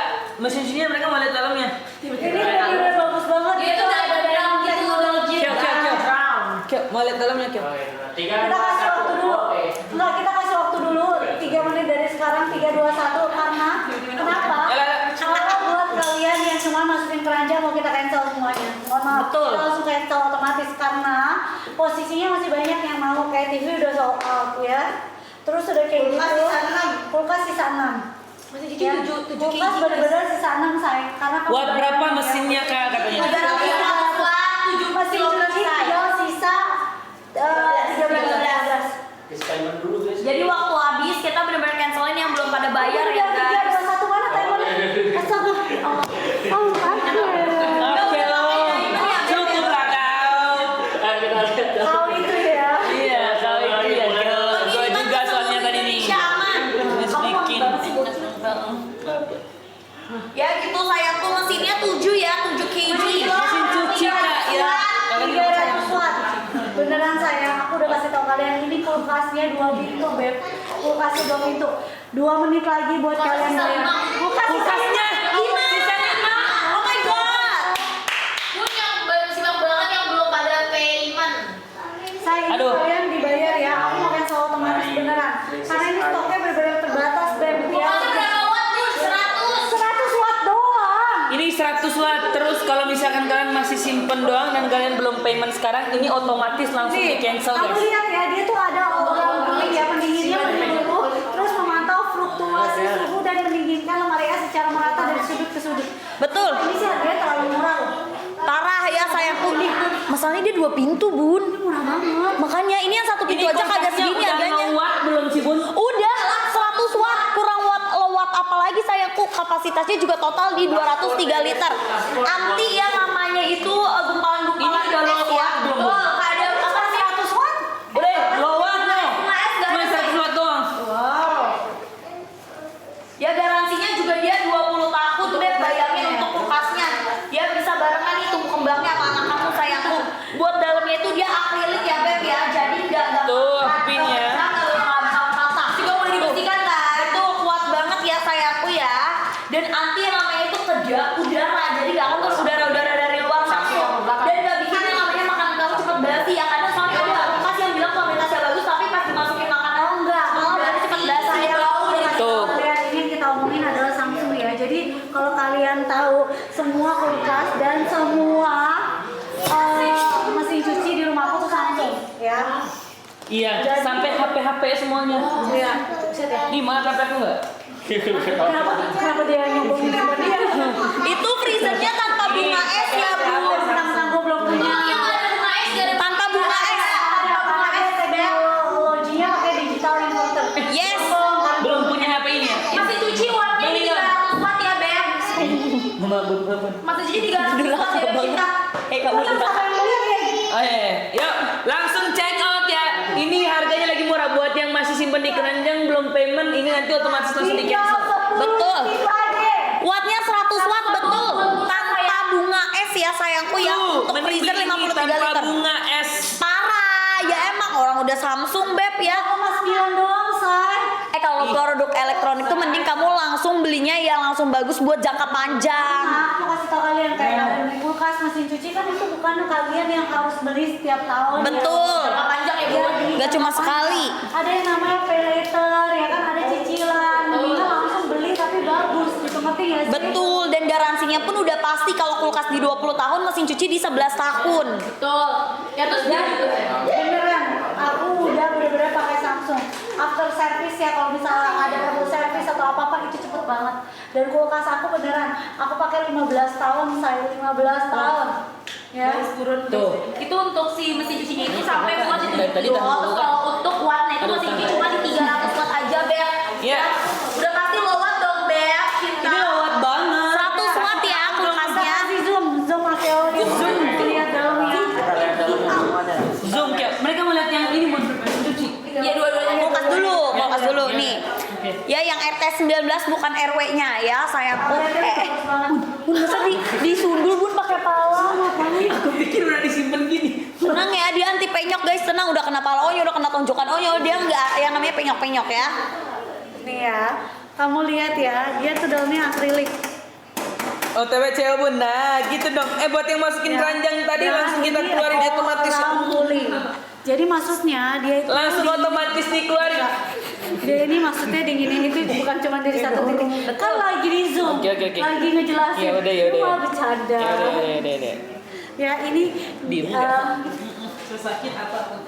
Mesin cucinya mereka mau lihat dalamnya. Ini benar-benar bagus banget. Dia tuh ada dalam teknologi. Kyo, mau lihat dalamnya Kyo? Kita kasih waktu dulu. Enggak, kita kasih waktu dulu 3 menit dari sekarang, 3, 2, 1 karena kenapa? Karena buat kalian yang cuma masukin keranjang mau kita cancel semuanya. Mohon maaf. Betul. Kita langsung cancel otomatis karena posisinya masih banyak yang mau, kayak TV udah sold out ya. Terus udah kayak gitu. Kulkas sisa 6. Mesin cuci 7 Kulkas kg. bener-bener sisa 6 sayang. Karena kamu Buat udah berapa banyak mesinnya Kak katanya? Ada rapi watt, 7 mesin cuci tinggal sisa 13. Disclaimer dulu guys. Jadi waktu habis kita benar-benar cancelin yang belum pada bayar ya guys. 3, 2, 1 mana timernya? Astaga. Oh, Oke loh. Cukup lah kau. Kita lihat Kau itu ya. Iya, kau itu ya Kyo. Gue juga soalnya tadi nih. Aman. Terus bikin. Ya gitu sayangku, mesinnya 7 ya, 7 kg. Mesin cuci Kak ya. 300 watt. Beneran sayang, aku udah kasih tau kalian ini kulkasnya 2 pintu, Beb. Kulkasnya 2 pintu. 2 menit lagi buat kalian bayar. Kulkasnya Sisa 5. Oh my god. Bun yang simak banget yang belum pada payment. Saya ini Aduh. kalian dibayar ya. Aku mau cancel otomatis beneran. Karena ini stoknya bener-bener terbatas, Beb. Ya. Kulkasnya berapa watt Bun? 100. 100 watt doang. ini 100 watt. Terus kalau misalkan kalian masih simpen doang dan kalian belum payment sekarang, ini otomatis langsung di cancel Kamu guys. lihat ya, dia tuh ada orang ya pendinginnya menyuruh, terus memantau fluktuasi suhu dan mendinginkan lemari es secara merata dari sudut ke sudut. Betul. Ini sih harganya terlalu murah loh. Parah ya sayangku nih. Masalahnya dia 2 pintu, Bun. Ini murah banget. Makanya ini yang 1 pintu Ini aja kagak kulkasnya segini udah harganya. mau watt belum sih Bun? Udah 100 watt, kurang watt apalagi sayangku, kapasitasnya juga total di 203 liter. Anti yang namanya itu gumpalan-gumpalan Ini udah es low ya. watt belum? Oh, ada apa sih 100 watt? Udah, low watt no. Bunga es gak Cuma ada. 100 watt doang. Wow. Ya garansinya juga dia 20 tahun, Beb. Bayangin untuk kulkasnya. Dia bisa barengan nih tumbuh kembangnya sama anak kamu sayangku. Buat dalamnya itu dia akrilik ya, Beb ya. Jadi enggak Tuh, pinnya. Juga boleh dibersihkan kan? Itu kuat banget ya sayangku ya. Dan anti yang namanya itu kedap udara. Jadi gak akan terus udara-udara dari luar masuk. Dan gak bikin yang namanya makanan kamu cepet basi ya. Karena soalnya ada kulkas yang bilang kualitasnya bagus tapi pas dimasukin makanan Enggak, malah cepet basi. Tuh. Kalian ini kita omongin adalah Samsung ya. Jadi kalau kalian tahu semua kulkas dan semua mesin cuci di rumah aku tuh Samsung ya. Iya, sampai HP semuanya. Iya, buset ya. Di mana HP aku enggak? Kenapa dia nyombongin handphone dia? Itu freezernya tanpa bunga es ya, Bu. Mentang-mentang gue belum punya. Yang ada bunga es gak ada Tanpa bunga es. Ada bunga es, teknologinya pakai digital inverter. Yes. Belum punya HP ini ya? Mesin cuci wattnya di 300 watt ya, Beb. Mabuk apa? Mesin cuci 300 watt ya, Beb. Cinta. Kamu Siapa yang beli ya? Oh iya, yuk langsung check out ya. Ini harganya lagi murah buat yang masih simpen di keranjang belum payment. Ini nanti otomatis langsung di cancel. Betul. Itu aja. Wattnya 100 watt, betul. Tanpa bunga es ya, sayangku ya. Untuk mending freezer beli ini 53 tanpa liter. bunga es. Parah. Ya emang orang udah Samsung, Beb ya. 0,9 doang, say. Kalau produk elektronik tuh mending kamu langsung belinya yang langsung bagus buat jangka panjang. Nah, aku kasih tau kalian kayak kalian beli kulkas, mesin cuci kan itu bukan kalian yang harus beli setiap tahun. Betul. Ya. Jangka panjang ya, Bu. Jadi, Nggak cuma jangka sekali. panjang. Ada yang namanya pay later, ya kan ada cicilan. Mendingan langsung beli tapi bagus gitu, ngerti gak sih? Betul, dan garansinya pun udah pasti kalau kulkas di 20 tahun, mesin cuci di 11 tahun. Betul. Ya terus dia juga Beneran, aku udah bener-bener pakai Samsung. After service ya, kalau misalnya ada perlu service atau apa-apa itu cepet banget. Dan kulkas aku beneran, aku pakai 15 tahun, saya 15 tahun. Ya. Tuh. Itu untuk si mesin cucinya itu sampai buat di Dari tadi 70 dah. watt. Terus kalau untuk wattnya itu Aduh, mesin cuci tahan. cuma di 300 watt aja, Beb. Iya. Udah pasti low watt dong, Beb. Cinta. Ini lewat banget. 100 watt ya kulkasnya. Kasih zoom Akeo nih. Zoom, lihat dalamnya. Zoom kayak mereka melihat yang ini mau mesin cuci. Ya dua-duanya kulkas dulu, kulkas dulu Ya. nih. Oke. Ya yang RT19 bukan RW-nya ya, sayangku. Bun, masa disundul Bun pakai pala? Aku pikir udah disimpan gini. Tenang ya, dia anti penyok guys, tenang. Udah kena pala onyo, udah kena tonjokan onyo, dia nggak yang namanya penyok-penyok ya. Nih ya, kamu lihat ya, dia tuh dalamnya akrilik. OTW cewek Bun. Nah, gitu dong. Buat yang masukin keranjang tadi Dan langsung kita ini keluarin ada otomatis. orang cooling. Jadi maksudnya dia itu Langsung otomatis dikeluarin. dia ini maksudnya dinginin itu bukan cuma dari satu titik. Kan lagi di zoom, Oke. lagi ngejelasin. Ya udah, ya Lu udah. malah bercanda. Ya udah. Ya ini Diem Sesakit apa?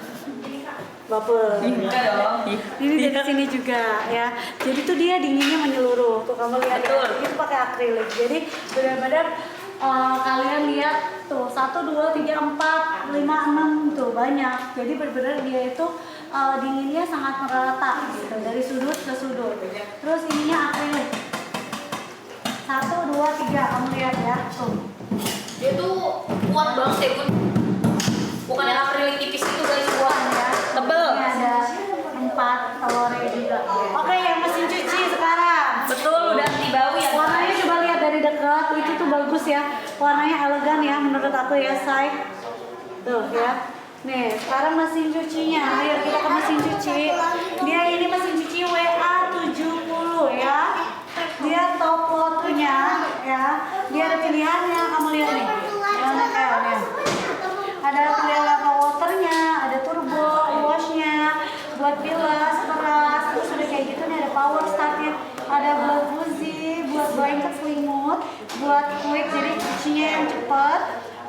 baper. Enggak dong. Ini dari sini juga ya. Jadi tuh dia dinginnya menyeluruh. Tuh kamu lihat ya. Itu pakai akrilik. Jadi benar-benar kalian lihat tuh 1, 2, 3, 4, 5, 6 tuh banyak. Jadi benar-benar dia itu dinginnya sangat merata gitu dari sudut ke sudut. Terus ininya akrilik. 1, 2, 3 kamu lihat ya. Tuh. Dia tuh kuat banget ya Bun. Bukan yang akrilik tipis itu guys, kuat ya. Tebel. Ini ada 4 telurnya juga. Oke, yang mesin cuci sekarang. Betul, udah anti bau ya. Warnanya coba lihat dari dekat, itu tuh bagus ya. Warnanya elegan ya menurut aku ya, say. Tuh ya. Nih, sekarang mesin cucinya. Ayo kita ke mesin cuci. Dia ini mesin cuci WA70 ya. Dia top load-nya ya. Dia ada pilihannya, kamu lihat nih. Yang nih. Ada pilihan waternya, ada turbo, wash-nya, buat bilas, keras, terus udah kayak gitu nih ada power start-nya, ada buat buzi, buat blanket selimut, buat quick jadi cucinya yang cepat.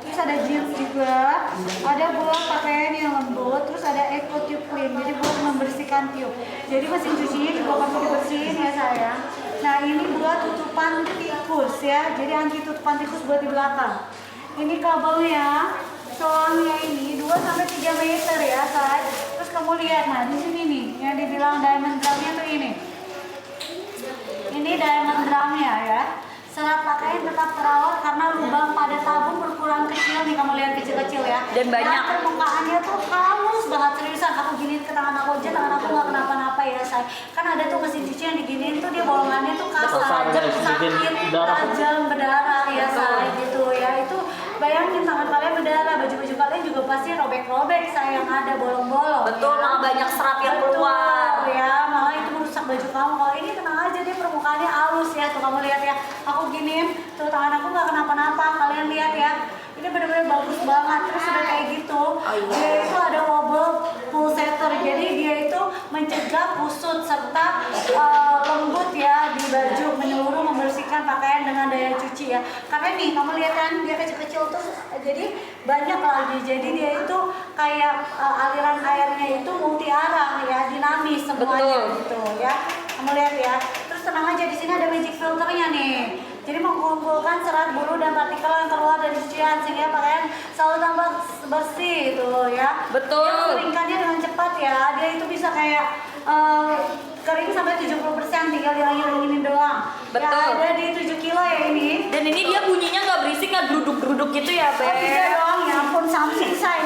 Terus ada jeans juga, ada buat pakaian yang lembut, terus ada eco tube clean, jadi buat membersihkan tiup. Jadi mesin cucinya juga kamu dibersihin ya sayang. Nah ini buat tutupan tikus ya, jadi anti tutupan tikus buat di belakang. Ini kabelnya, soalnya ini 2-3 meter ya say. Terus kamu lihat, nah di sini nih, yang dibilang diamond drumnya tuh ini. Ini diamond drumnya ya. Serat pakaian tetap terawat karena lubang pada tabung berkurang kecil nih, kamu lihat kecil-kecil ya. Dan banyak. Dan permukaannya tuh halus banget, seriusan. Aku giniin ke tangan aku aja, tangan aku nggak kenapa-napa ya say. Kan ada tuh mesin cuci yang diginiin tuh dia bolongannya tuh kasar, sakit, tajam, berdarah ya say gitu ya. Itu bayangin tangan kalian berdarah, baju-baju kalian juga pasti robek-robek say, yang ada bolong-bolong. Betul, ya. malah banyak serat yang keluar. Betul, ya, malah itu merusak baju kamu. Kalau ini tenang aja, dia permukaannya halus ya. Tuh kamu lihat ya, aku giniin, tuh tangan aku nggak kenapa-napa. Kalian lihat ya, ini benar-benar bagus banget. Terus udah kayak gitu, dia itu ada wobble pulsator, jadi dia itu mencegah kusut serta lembut ya di baju, menyeluruh membersihkan pakaian dengan daya cuci ya. Karena nih kamu lihat kan dia kecil-kecil tuh, jadi banyak lagi. Jadi dia itu kayak aliran airnya itu multi arah ya, dinamis semuanya. Betul. gitu ya. Kamu lihat ya. Terus tenang aja, di sini ada magic filternya nih. Jadi mengumpulkan serat bulu dan partikel yang keluar dari cucian sehingga pakaian selalu tambah bersih tuh ya. Betul. Dia mengeringkannya dengan cepat ya. Dia itu bisa kayak kering sampai 70%, tinggal dingin doang. Betul. Ya, ada di 7 kilo ya ini. Dan ini dia bunyinya nggak berisik, nggak geruduk-geruduk gitu ya, Beb. Oh tidak dong, ya ampun Samsung saya.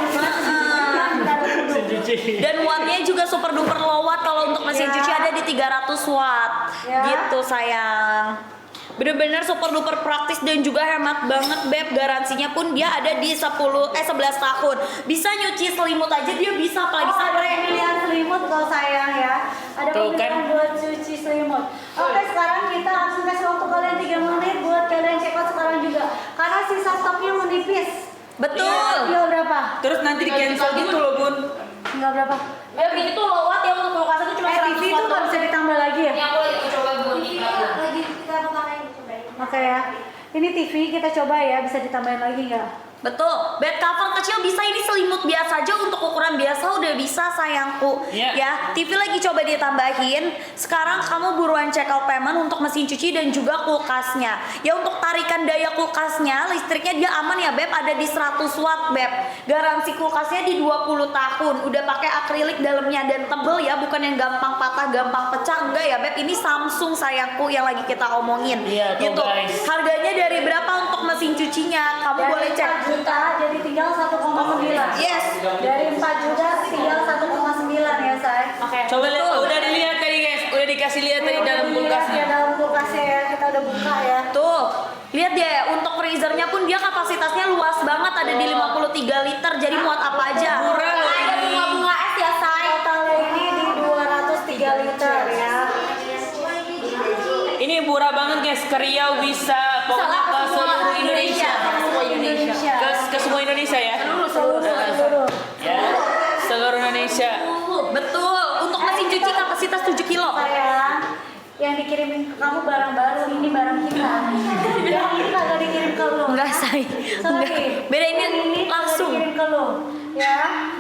Dan wattnya juga super duper low watt. Kalau untuk mesin Ya. cuci ada di 300 watt Ya. gitu sayang. Bener-bener super duper praktis dan juga hemat banget Beb. Garansinya pun dia ada di 11 tahun. Bisa nyuci selimut aja dia bisa, apalagi Oh, ada spray. pilihan selimut kalau sayang ya. Ada Tuh, pilihan kan. buat cuci selimut. Oke, sekarang kita langsung kasih waktu kalian 3 menit buat kalian check out sekarang juga. Karena sisa stoknya mau nipis. Betul. Kilo berapa? Terus nanti di cancel gitu loh bun. Enggak berapa? Beb ini tuh low watt ya, untuk kulkas itu cuma TV 100 itu watt. nggak bisa ditambah lagi ya? Ini aku lagi coba bunyi. Lagi kita pakai cobain. Oke ya. Ini TV kita coba ya, bisa ditambahin lagi nggak? Betul, bed cover kecil bisa, ini selimut biasa aja untuk ukuran biasa udah bisa sayangku. Iya. Ya, TV lagi coba ditambahin. Sekarang kamu buruan check out payment untuk mesin cuci dan juga kulkasnya. Ya untuk tarikan daya kulkasnya, listriknya dia aman ya Beb, ada di 100 watt Beb. Garansi kulkasnya di 20 tahun. Udah pakai akrilik dalamnya dan tebel ya, bukan yang gampang patah, gampang pecah, enggak ya Beb. Ini Samsung sayangku yang lagi kita omongin. Iya, tuh, gitu. guys. Harganya dari berapa untuk mesin cucinya? Kamu boleh cek. 4 juta jadi tinggal 1,9. Yes. Dari 4 juta tinggal 1,9 ya say. Oke. Coba lihat, udah dilihat tadi guys, udah dikasih lihat tadi dalam Dilihat ya kulkasnya. dalam kulkasnya ya, kita udah buka ya. Tuh, lihat deh untuk freezernya pun dia kapasitasnya luas banget, ada di 53 liter, jadi muat apa aja. Murah loh Ada ini. bunga-bunga es ya, say. Totalnya ini di 203 liter ya. Ini murah banget guys, ke Riau bisa, pokoknya ke seluruh Indonesia. Ke semua Indonesia ya. Seluruh. Ya, seluruh Indonesia. Betul, untuk mesin cuci kapasitas 7 kilo. Sayang, yang dikirimin ke kamu barang baru, ini barang kita. Yang ini kagak dikirim ke lu. Enggak, say. Sorry. Enggak. Beda ini Yang ini kagak langsung. dikirim ke lu. Ya.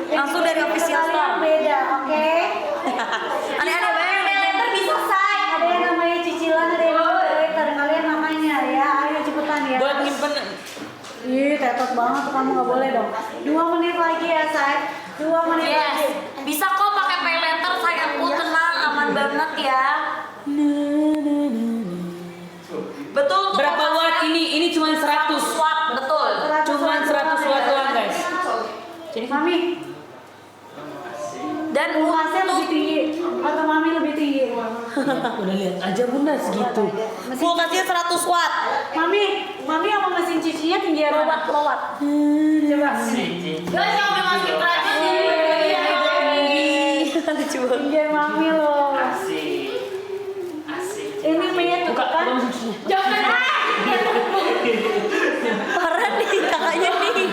Yang Langsung dari dikirim ke official kalian store. Beda, oke? Aneh-aneh banget. Paylater bisa say. Ada yang namanya cicilan, ada yang namanya paylater. Kalian makanya ya, ayo cepetan ya. Buat nyimpen. Ih, tetot banget tuh, kamu nggak boleh dong. 2 menit lagi ya, say. 2 menit lagi. Yes. Bisa kok pakai paylater, sayangku, tenang, aman banget ya. Betul. untuk Berapa kulkasnya. watt ini? Ini cuma 100. watt, betul. Cuman 100 watt doang guys. Jadi Mami, Dan kulkasnya lebih untuk tinggi atau mami lebih tinggi? udah lihat aja bunda segitu. kulkasnya 100 watt. Mami sama mesin cucinya tinggi ya? Low watt. Coba. Guys, yang udah masukin kerajaan Tinggian mami loh. Asik. Asik. Ini Mia tuh Buka kan. Jangan parah nih kakaknya nih.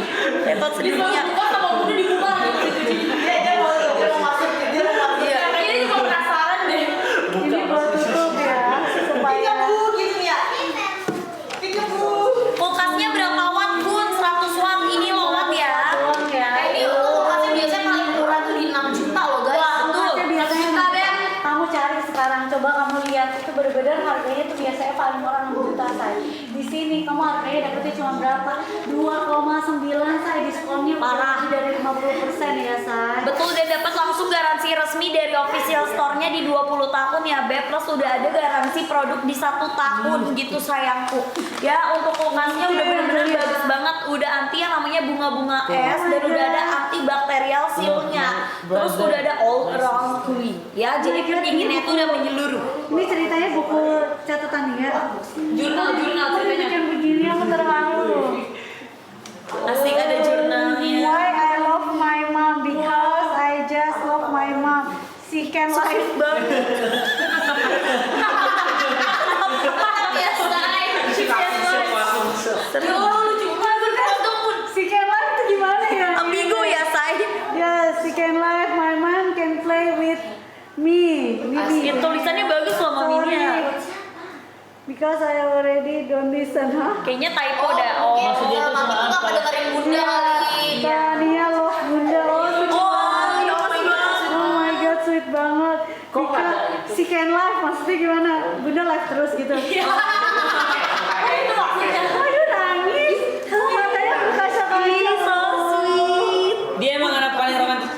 Hebat sedihnya. Buka sama udah dibuka. Dia mau masuk, dia mau masuk. Iya, kayaknya dia juga penasaran deh. Ini gua tutup ya supaya Gitu ya. Kulkasnya berapa watt Bun? 100 watt. Ini low watt ya. doang ya. Ini kulkasnya biasanya paling murah tuh di 6 juta loh guys. Wah, kulkasnya biasanya Juta, Beb. kamu cari sekarang, coba kamu lihat itu bener-bener harganya tuh biasanya paling murah 6 juta say. Di sini kamu harganya dapetnya cuma berapa? 2,9 say, diskonnya Parah. lebih dari 50% ya say. Betul, dan dapat langsung garansi resmi dari official store-nya di 20 tahun ya Beb. Plus udah ada garansi produk di 1 tahun gitu sayangku. Ya untuk kulkasnya udah bener-bener bagus banget. Udah anti yang namanya bunga-bunga es dan udah ada antibakterial seal-nya. Terus udah ada all around cooling. Ya jadi pendinginnya itu udah menyeluruh. Ini ceritanya buku catatan ya. Jurnal Aku bikin begini aku terharu. Asik ada jurnalnya. Why I love my mom? Because I just love my mom. She can live banget. She can live itu gimana ya? Ambigu ya say. Yes, she can live. My mom can play with me. Ya, tulisannya bagus loh maminya. Because I already don't listen, huh? Kayaknya typo dah. Oh, Maksudnya tuh cuma apa? dengerin bunda kali. Tania love bunda. Oh my god. Oh my god, sweet banget. Kok Because ada itu? she can live, maksudnya gimana? Bunda live terus gitu. Itu maksudnya. Aduh nangis. Matanya berkaca kayak so sweet. Dia emang anak paling romantis.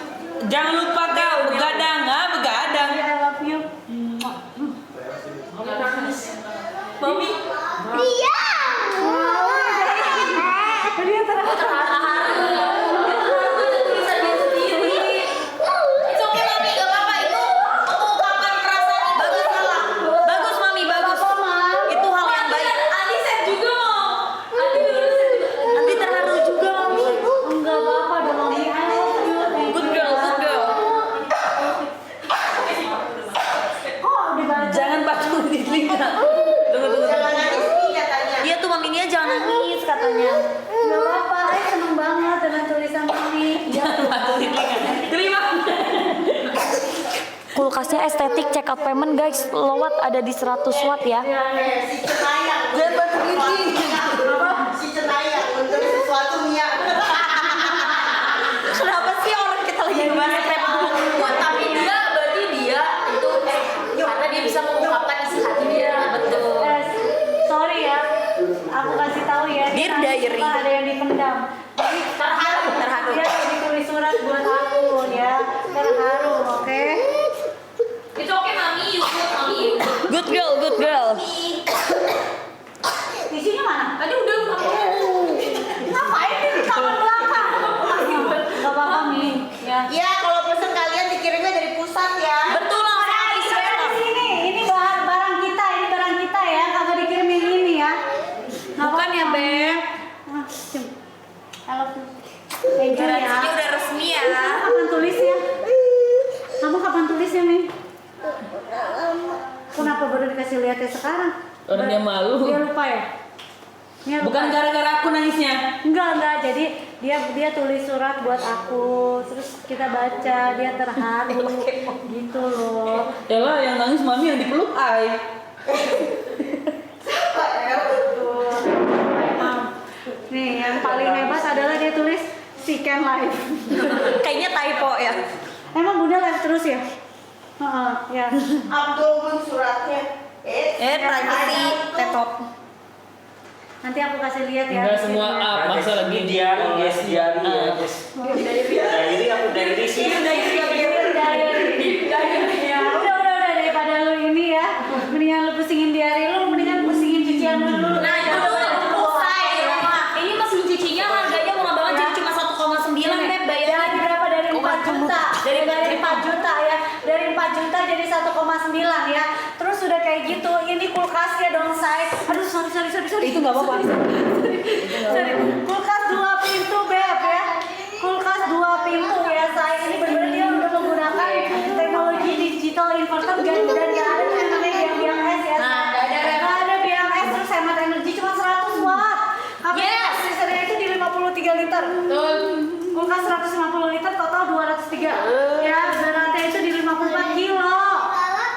Jangan lupa kau begadang, begadang. I love you. Mami. Dia terharu. It's okay mami, gak apa-apa itu mengungkapkan perasaan bagus salah. Bagus mami, bagus. Itu hal yang baik. Andi set juga mau. Andi dulu set juga. Nanti terharu juga mami. Enggak apa-apa dong mami. I love you. Good girl, good girl. Oh, dibaca. Jangan patung di telinga. Tunggu. Jangan nangis nih katanya. Iya tuh maminya jangan nangis katanya. Enggak apa-apa. Saya seneng banget dengan tulisan mami. Ya. Patung di telinga. Terima. Kulkasnya estetik, check out payment guys. Low watt ada di 100 watt ya. Si Cenayang. Dia si Cenayang untuk sesuatu Mia. Kenapa sih orang kita lagi ngebahas buat tapi dia berarti dia itu karena dia bisa mengungkapkan isi hati dia. Betul. Sorry ya. Aku kasih tahu ya. Dear nanti diary. suka ada yang dipendam. Jadi Terharu. dia ditulis surat buat aku ya. Terharu, oke? It's okay mami, you good mami. Good girl, good girl. Isinya mana? Tadi udah Ngapain nih di tangan belakang? Gak apa-apa Mi. Ya. Ya kalau pesan kalian dikirimnya dari pusat ya. betul langsung Di habis sini, ini barang kita ya. Kagak dikirim yang ini ya. Bukan ya, Beb? I love you. Thank you Garansinya ya. udah resmi ya. Kapan tulisnya? Kamu kapan tulisnya Mi? Kenapa baru dikasih lihatnya sekarang? Orang dia malu. Dia lupa ya? Dia lupa. Bukan gara-gara aku nangisnya. Enggak. Jadi dia tulis surat buat aku, terus kita baca, dia terharu, gitu loh. Yalah yang nangis mami yang dipeluk ai. Nih, yang paling hebat adalah dia tulis she can live. Kayaknya typo ya. Emang Bunda live terus ya? Heeh, ya. Abdul pun suratnya. Privacy, tetop. Nanti aku kasih lihat ya. Enggak semua up, masa lagi diari guys, diari ya guys. Diari aku dari sini. Ya, udah daripada lu ini ya. Mendingan lu pusingin diary lu, mendingan pusingin cucian lu dulu. Nah, itu selesai. Ini mesin cucinya harganya murah banget, jadi cuma 1,9 Beb bayarnya. Dari berapa? Dari 4 juta. Dari 4 juta ya. Dari 4 juta jadi 1,9 ya. Terus udah kayak gitu, ini kulkasnya dong say. Aduh, sorry. Itu nggak apa-apa. Sorry. Kulkas 2 pintu Beb ya. Kulkas 2 pintu ya say. Ini bener-bener dia udah menggunakan teknologi banget dan nggak ada yang namanya biang es ya. Nah, nggak ada biang es terus hemat energi cuma 100 watt. Yes. Freezernya itu di 53 liter. Kulkas 150 liter total 203. Ya, beratnya itu di 54 kilo.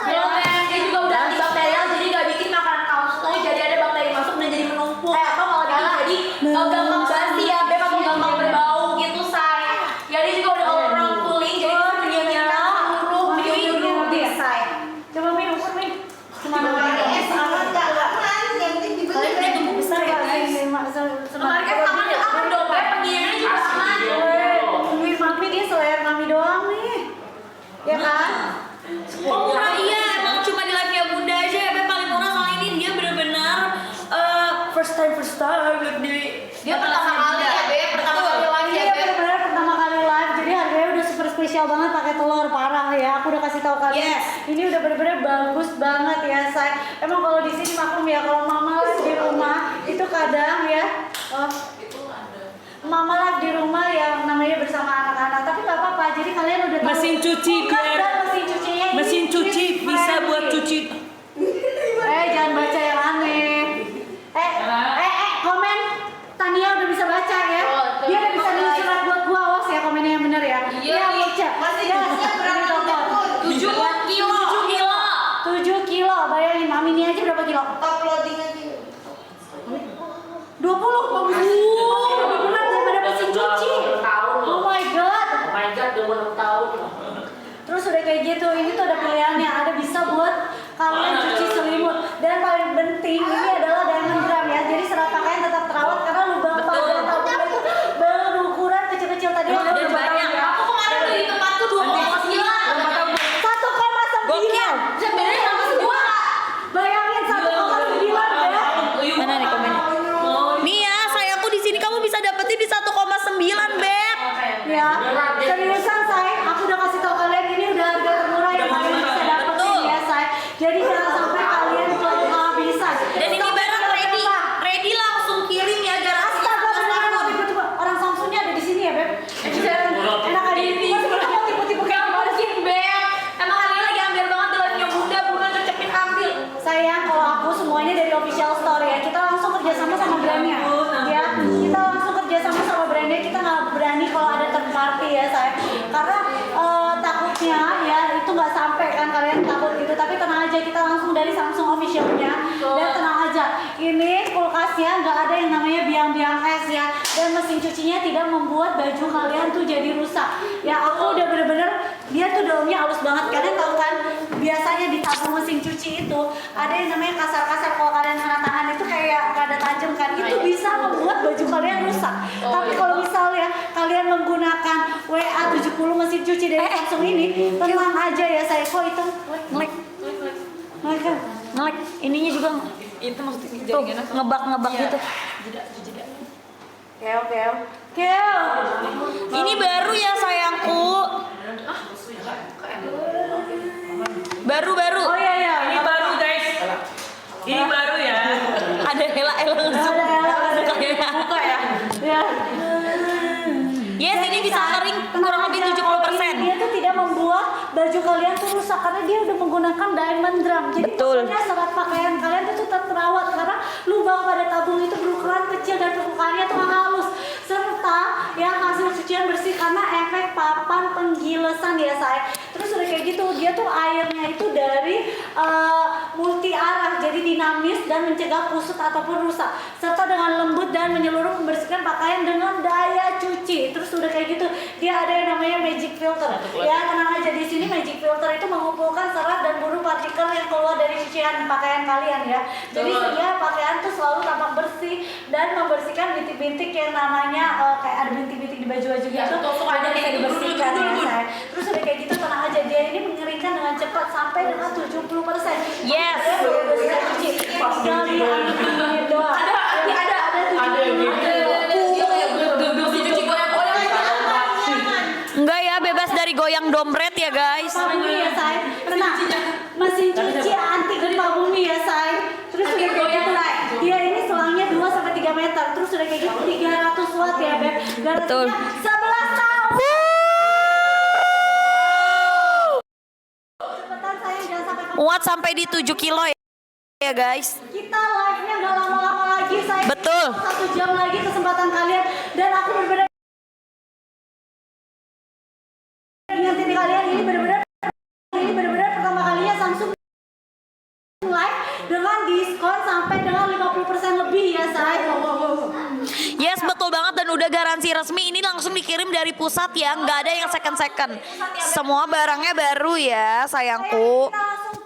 Dia juga udah antibakterial, jadi nggak bikin makanan kamu lagi jadi ada bakteri masuk dan jadi menumpuk. Atau malah bikin jadi gampang basi ya, beb atau gampang berbau gitu say. Ya dia juga udah orang cooling, jadi bisa menyala seluruh hidup say. Coba Mi ukur Mi. Cuma es aman nggak aman, yang penting dibeli. Kalian udah tumbuh besar ya guys. Kemarin kan tangan dia aman dong, beb pengirimnya juga aman. Wih, Mami dia selera Mami doang nih. Ya kan? Oh murah iya, emang cuma di live-nya Bunda aja ya, beb paling murah soalnya ini dia benar-benar first time live dia pertama kali ya, beb pertama kali live ya, Iya beb. benar-benar pertama kali live, jadi harganya udah super spesial banget pakai telur parah ya. Aku udah kasih tahu kalian. Yes. Ini udah benar-benar bagus banget ya, say. Emang kalau di sini maklum ya, kalau mama live di rumah itu kadang ya. Mama live di rumah yang namanya bersama anak-anak, tapi nggak apa-apa. Jadi kalian udah tahu. Mesin cuci Kulkas biar- dan mesin cucinya ini Mesin cuci kids bisa friendly. buat cuci. Jangan baca yang aneh. Komen. Tania udah bisa baca ya. Oh, tuh. Dia udah bisa nulis Guys. surat buat gua, awas ya komennya yang bener ya. Iya, nih. baca. Masih Ya, dosisnya berapa ini contoh. tahun? 7 kilo. 7 kilo, bayangin Mami ini aja berapa kilo? Top loading aja. 20. Bagus. Lebih berat daripada mesin cuci. Oh my god. Oh my god, udah 6 tahun. Terus udah kayak gitu, ini tuh ada pilihannya, ada bisa buat kalian cuci selimut. Dan paling penting ini adalah diamond drum ya. Jadi serat pakaian tetap terawat karena lubang Betul. pada tabung itu berukuran kecil-kecil tadi. Dan banyak. Aku kemarin beli di tempatku 2,9. 1,9. Sebenarnya sama semua. Bayangin 1,9 ya. Mana nih komennya? Nih ya, sayangku di sini kamu bisa dapetin di 1,9 beb. Ya, seriusan say, aku udah kasih tau kalian ini udah harga termurah yang kalian bisa dapetin Betul. ya say. Jadi jangan sampai kalian kehabisan. Dan ini barang ready langsung kirim ya garasi. Astaga, beneran mau tipe-tipe orang Samsungnya ada di sini ya beb. Enak aja ini. Masih mau tipe-tipe Gak kayak gimana sih? mungkin beb. Emang hari lagi ambil banget di live-nya Bunda tercepin ambil. Sayang, kalau aku semuanya dari official store ya. Kita langsung kerjasama sama brandnya. Ya, kita langsung kerjasama sama brandnya. Kita nggak berani kalau ada third party ya saya. Karena takutnya ya itu nggak sampai kan kalian takut gitu. Tapi tenang aja, kita langsung dari Samsung officialnya. Dan tenang aja, ini kulkasnya nggak ada yang namanya biang-biang es ya. Dan mesin cucinya tidak membuat baju kalian tuh jadi rusak. Ya, aku udah bener-bener dia tuh dalamnya halus banget. Kalian tahu kan biasanya di tabung mesin cuci itu ada yang namanya kasar-kasar. Kalau kalian kena tangan itu kayak rada tajam kan, itu bisa membuat baju kalian rusak. Tapi kalau misalnya kalian menggunakan WA70 mesin cuci dari Samsung ini, tenang aja ya saya. Kok itu ngelek kan? Ngelek, ininya juga itu maksudnya Tuh, ngebak gitu. Keo. Ini baru ya sayangku. Baru. Oh iya. Ini baru guys. Ini baru ya. Ada Ella zoom. Buka ya. Ya. Yes, ini bisa kering kurang lebih 70%. Dia tuh tidak membuat baju kalian tuh rusak karena dia udah menggunakan diamond drum. Jadi Betul. pokoknya serat pakaian kalian tuh tetap terawat karena lubang pada tabung itu berukuran kecil dan permukaannya tuh halus. Serta yang hasil cucian bersih karena efek papan penggilesan ya say. Terus udah kayak gitu dia tuh airnya itu dari multi arah jadi dinamis dan mencegah kusut ataupun rusak serta dengan lembut dan menyeluruh membersihkan pakaian dengan daya cuci. Terus udah kayak gitu dia ada yang namanya magic filter ya. Tenang aja, di sini magic filter itu mengumpulkan serat dan buruh partikel yang keluar dari cucian pakaian kalian ya. Jadi sehingga pakaian tuh selalu tampak bersih dan membersihkan bintik-bintik yang namanya kayak ada bintik-bintik di baju-baju gitu. Ada bisa dibersihkan ya saya. Terus udah kayak gitu tenang aja, dia ini mengeringkan dengan cepat sampai dengan 70%. Yes. Bisa cuci. Tinggal diambil doang. Ada yang gitu. Enggak ya, bebas dari goyang dompet ya guys. Gempa bumi ya say. Tenang. Mesin cuci anti gempa bumi ya say. Terus udah kayak gitu. Dia ini selangnya 2-3 meter. Terus udah kayak gitu 300 watt ya beb. Betul. Garansinya 11 tahun. Cepetan sayang, jangan muat sampai di 7 kilo ya guys. Kita live-nya nggak lama-lama lagi, saya. Betul. 1 jam lagi kesempatan kalian, dan aku benar-benar ingetin kalian, ini benar-benar pertama kalinya Samsung live dengan diskon sampai dengan 50% lebih ya, say. Yes, betul banget, dan udah garansi resmi. Ini langsung dikirim dari pusat ya, nggak ada yang second. Semua barangnya baru ya, sayangku. Kita langsung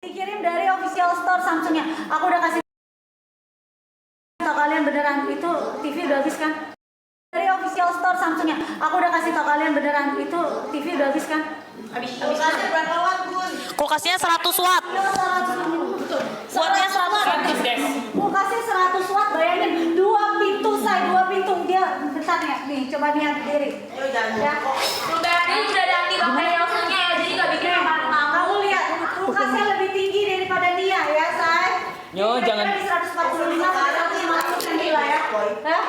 dikirim dari official store Samsungnya. Aku udah kasih tau kalian beneran, itu TV udah habis kan? Dari official store Samsungnya. Aku udah kasih tau kalian beneran, itu TV udah habis kan? Habis berapa watt, Bun? Kulkasnya 100 watt. Wattnya 100 watt. 100 guys. Kulkasnya 100 watt, bayangin 2 pintu, say, 2 pintu. Dia bentar ya, nih coba lihat diri. Ya. Berarti udah ada antibakterialnya ya, jadi nggak bikin apa-apa. Kamu lihat, kulkasnya lebih tinggi daripada dia ya, say. Yo, jangan. Di 145 sampai 150 cm lah ya. Hah?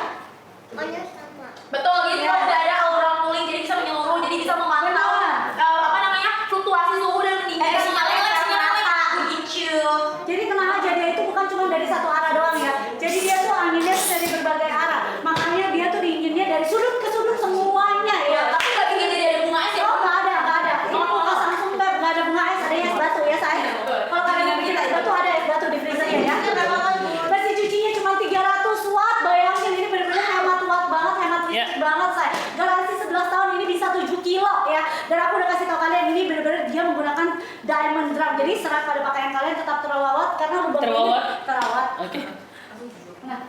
Betul, jadi udah ada aura cooling, jadi bisa menyeluruh, jadi bisa memantau apa namanya fluktuasi suhu dan meninggikan sinyalnya begitu. Jadi tenang aja, dia itu bukan cuma dari satu arah doang ya. Jadi dia tuh anginnya tuh dari berbagai arah. Makanya dia tuh dinginnya dari sudut ke sudut semuanya ya. Tapi nggak bikin jadi ada bunga es ya? Oh, nggak ada. Ini kulkas Samsung Beb, nggak ada bunga es, adanya es batu ya, say. Kalau kalian bikin es batu, ada es batu di freezernya ya. Mesin cucinya cuma 300 watt, bayangin ini benar-benar hemat watt banget, hemat listrik banget, say. Garansi 11 tahun, ini bisa 7 kilo ya. Dan aku udah kasih tau kalian, ini benar-benar dia menggunakan diamond drum. Jadi serat pada pakaian kalian tetap terawat karena lubang ini terawat. Oke. Nah,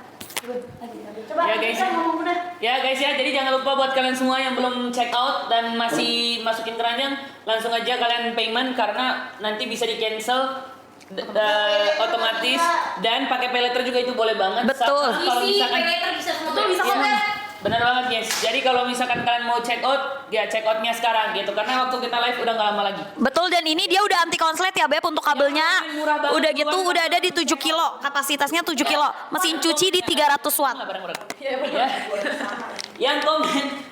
coba Ya, guys. kita ngomong udah. Ya guys ya, jadi jangan lupa buat kalian semua yang belum check out dan masih masukin keranjang, langsung aja kalian payment karena nanti bisa di cancel otomatis, dan pakai pay letter juga itu boleh banget. Betul. Kalau Isi, misalkan paylater bisa semua. Betul, bisa Iya, semua. benar banget guys. Jadi kalau misalkan kalian mau check out, ya check outnya sekarang gitu, karena waktu kita live udah nggak lama lagi. Betul, dan ini dia udah anti konslet ya Beb untuk kabelnya. murah banget, Udah gitu murah udah ada di 7 kilo, kapasitasnya 7 kilo. Mesin cuci di 300 watt. Nggak bareng-bareng. Ya.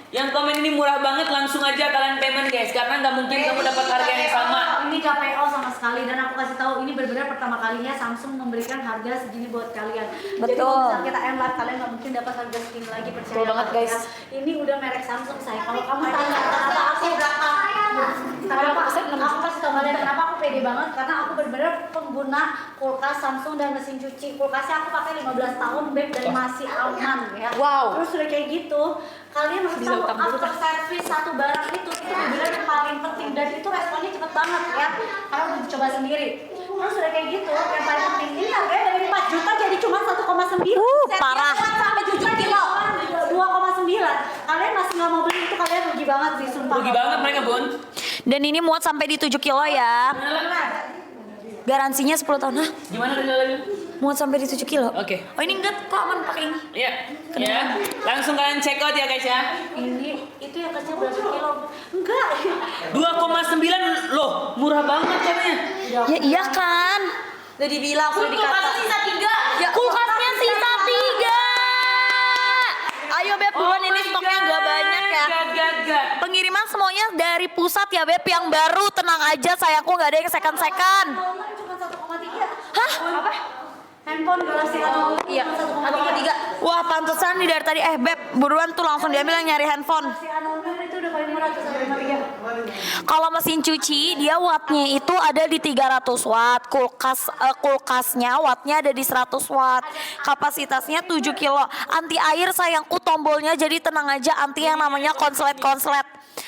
Yang komen ini murah banget, langsung aja kalian payment guys, karena nggak mungkin kamu dapat harga yang sama. Ini KPO sama sekali, dan aku kasih tahu ini benar-benar pertama kalinya Samsung memberikan harga segini buat kalian. Jadi Betul. kalau misalnya kita end live, kalian nggak mungkin dapat harga segini lagi, percaya. Betul banget, guys. Ya. Ini udah merek Samsung, saya. Kalau kamu tanya kenapa aku kenapa aku kasih tahu kalian kenapa aku pede banget, karena aku benar-benar pengguna kulkas Samsung dan mesin cuci. Kulkasnya aku pakai 15 tahun, Beb, dan masih aman ya. Wow. Terus udah kayak gitu, kalian harus tahu after service satu barang itu benar-benar yang paling penting, dan itu responnya cepet banget ya. Kalian udah coba sendiri. Terus udah kayak gitu, yang paling penting ini harganya dari 4 juta jadi cuma 1,9. Parah. Sampai 7 kilo 2,9. Kalian masih nggak mau beli, itu kalian rugi banget sih, sumpah. Rugi banget mereka, Bun. Dan ini muat sampai di 7 kilo ya. Garansinya 10 tahun. Hah? Gimana lagi? Muat sampai di 7 kilo. Oke. Oh ini enggak kok aman pakai ini. Ya, ya. Langsung kalian check out ya guys ya. Ini itu yang kecil berapa kilo? Enggak. 2,9 loh, murah banget katanya. Ya iya kan. Udah dibilang, udah dikata. Kulkas sisa 3. Ya, kulkasnya sisa 3. Ayo Beb, buruan ini stoknya nggak banyak ya. Gak. Pengiriman semuanya dari pusat ya Beb, yang baru tenang aja sayangku, nggak ada yang second. Cuma 1,3. Hah? Apa? Handphone Galaxy A53. Iya, 1,3. Wah pantesan nih dari tadi. Beb, buruan tuh langsung diambil yang nyari handphone. Galaxy A06 itu udah paling murah tuh 1,3. Kalau mesin cuci dia wattnya itu ada di 300 watt, kulkasnya wattnya ada di 100 watt, kapasitasnya 7 kilo, anti air sayangku, tombolnya jadi tenang aja, anti yang namanya konslet.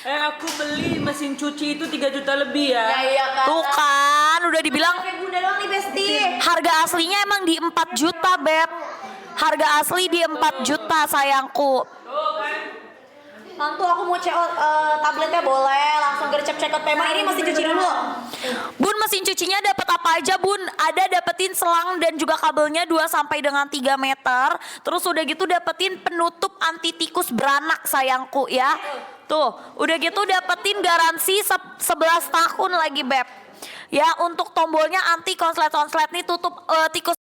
Aku beli mesin cuci itu 3 juta lebih ya. Iya kan? Tuh kan udah dibilang Kayak bunda doang nih, Besti. harga aslinya emang di 4 juta Beb, harga asli di 4 juta sayangku. Mantu aku mau check out tabletnya, boleh langsung gercep check out payment. Ini mesti cuci dulu. Bun, mesin cucinya dapat apa aja Bun? Ada dapetin selang dan juga kabelnya 2 sampai dengan 3 meter. Terus udah gitu dapetin penutup anti tikus beranak sayangku ya. Tuh, udah gitu dapetin garansi 11 tahun lagi Beb. Ya, untuk tombolnya anti konslet nih, tutup tikus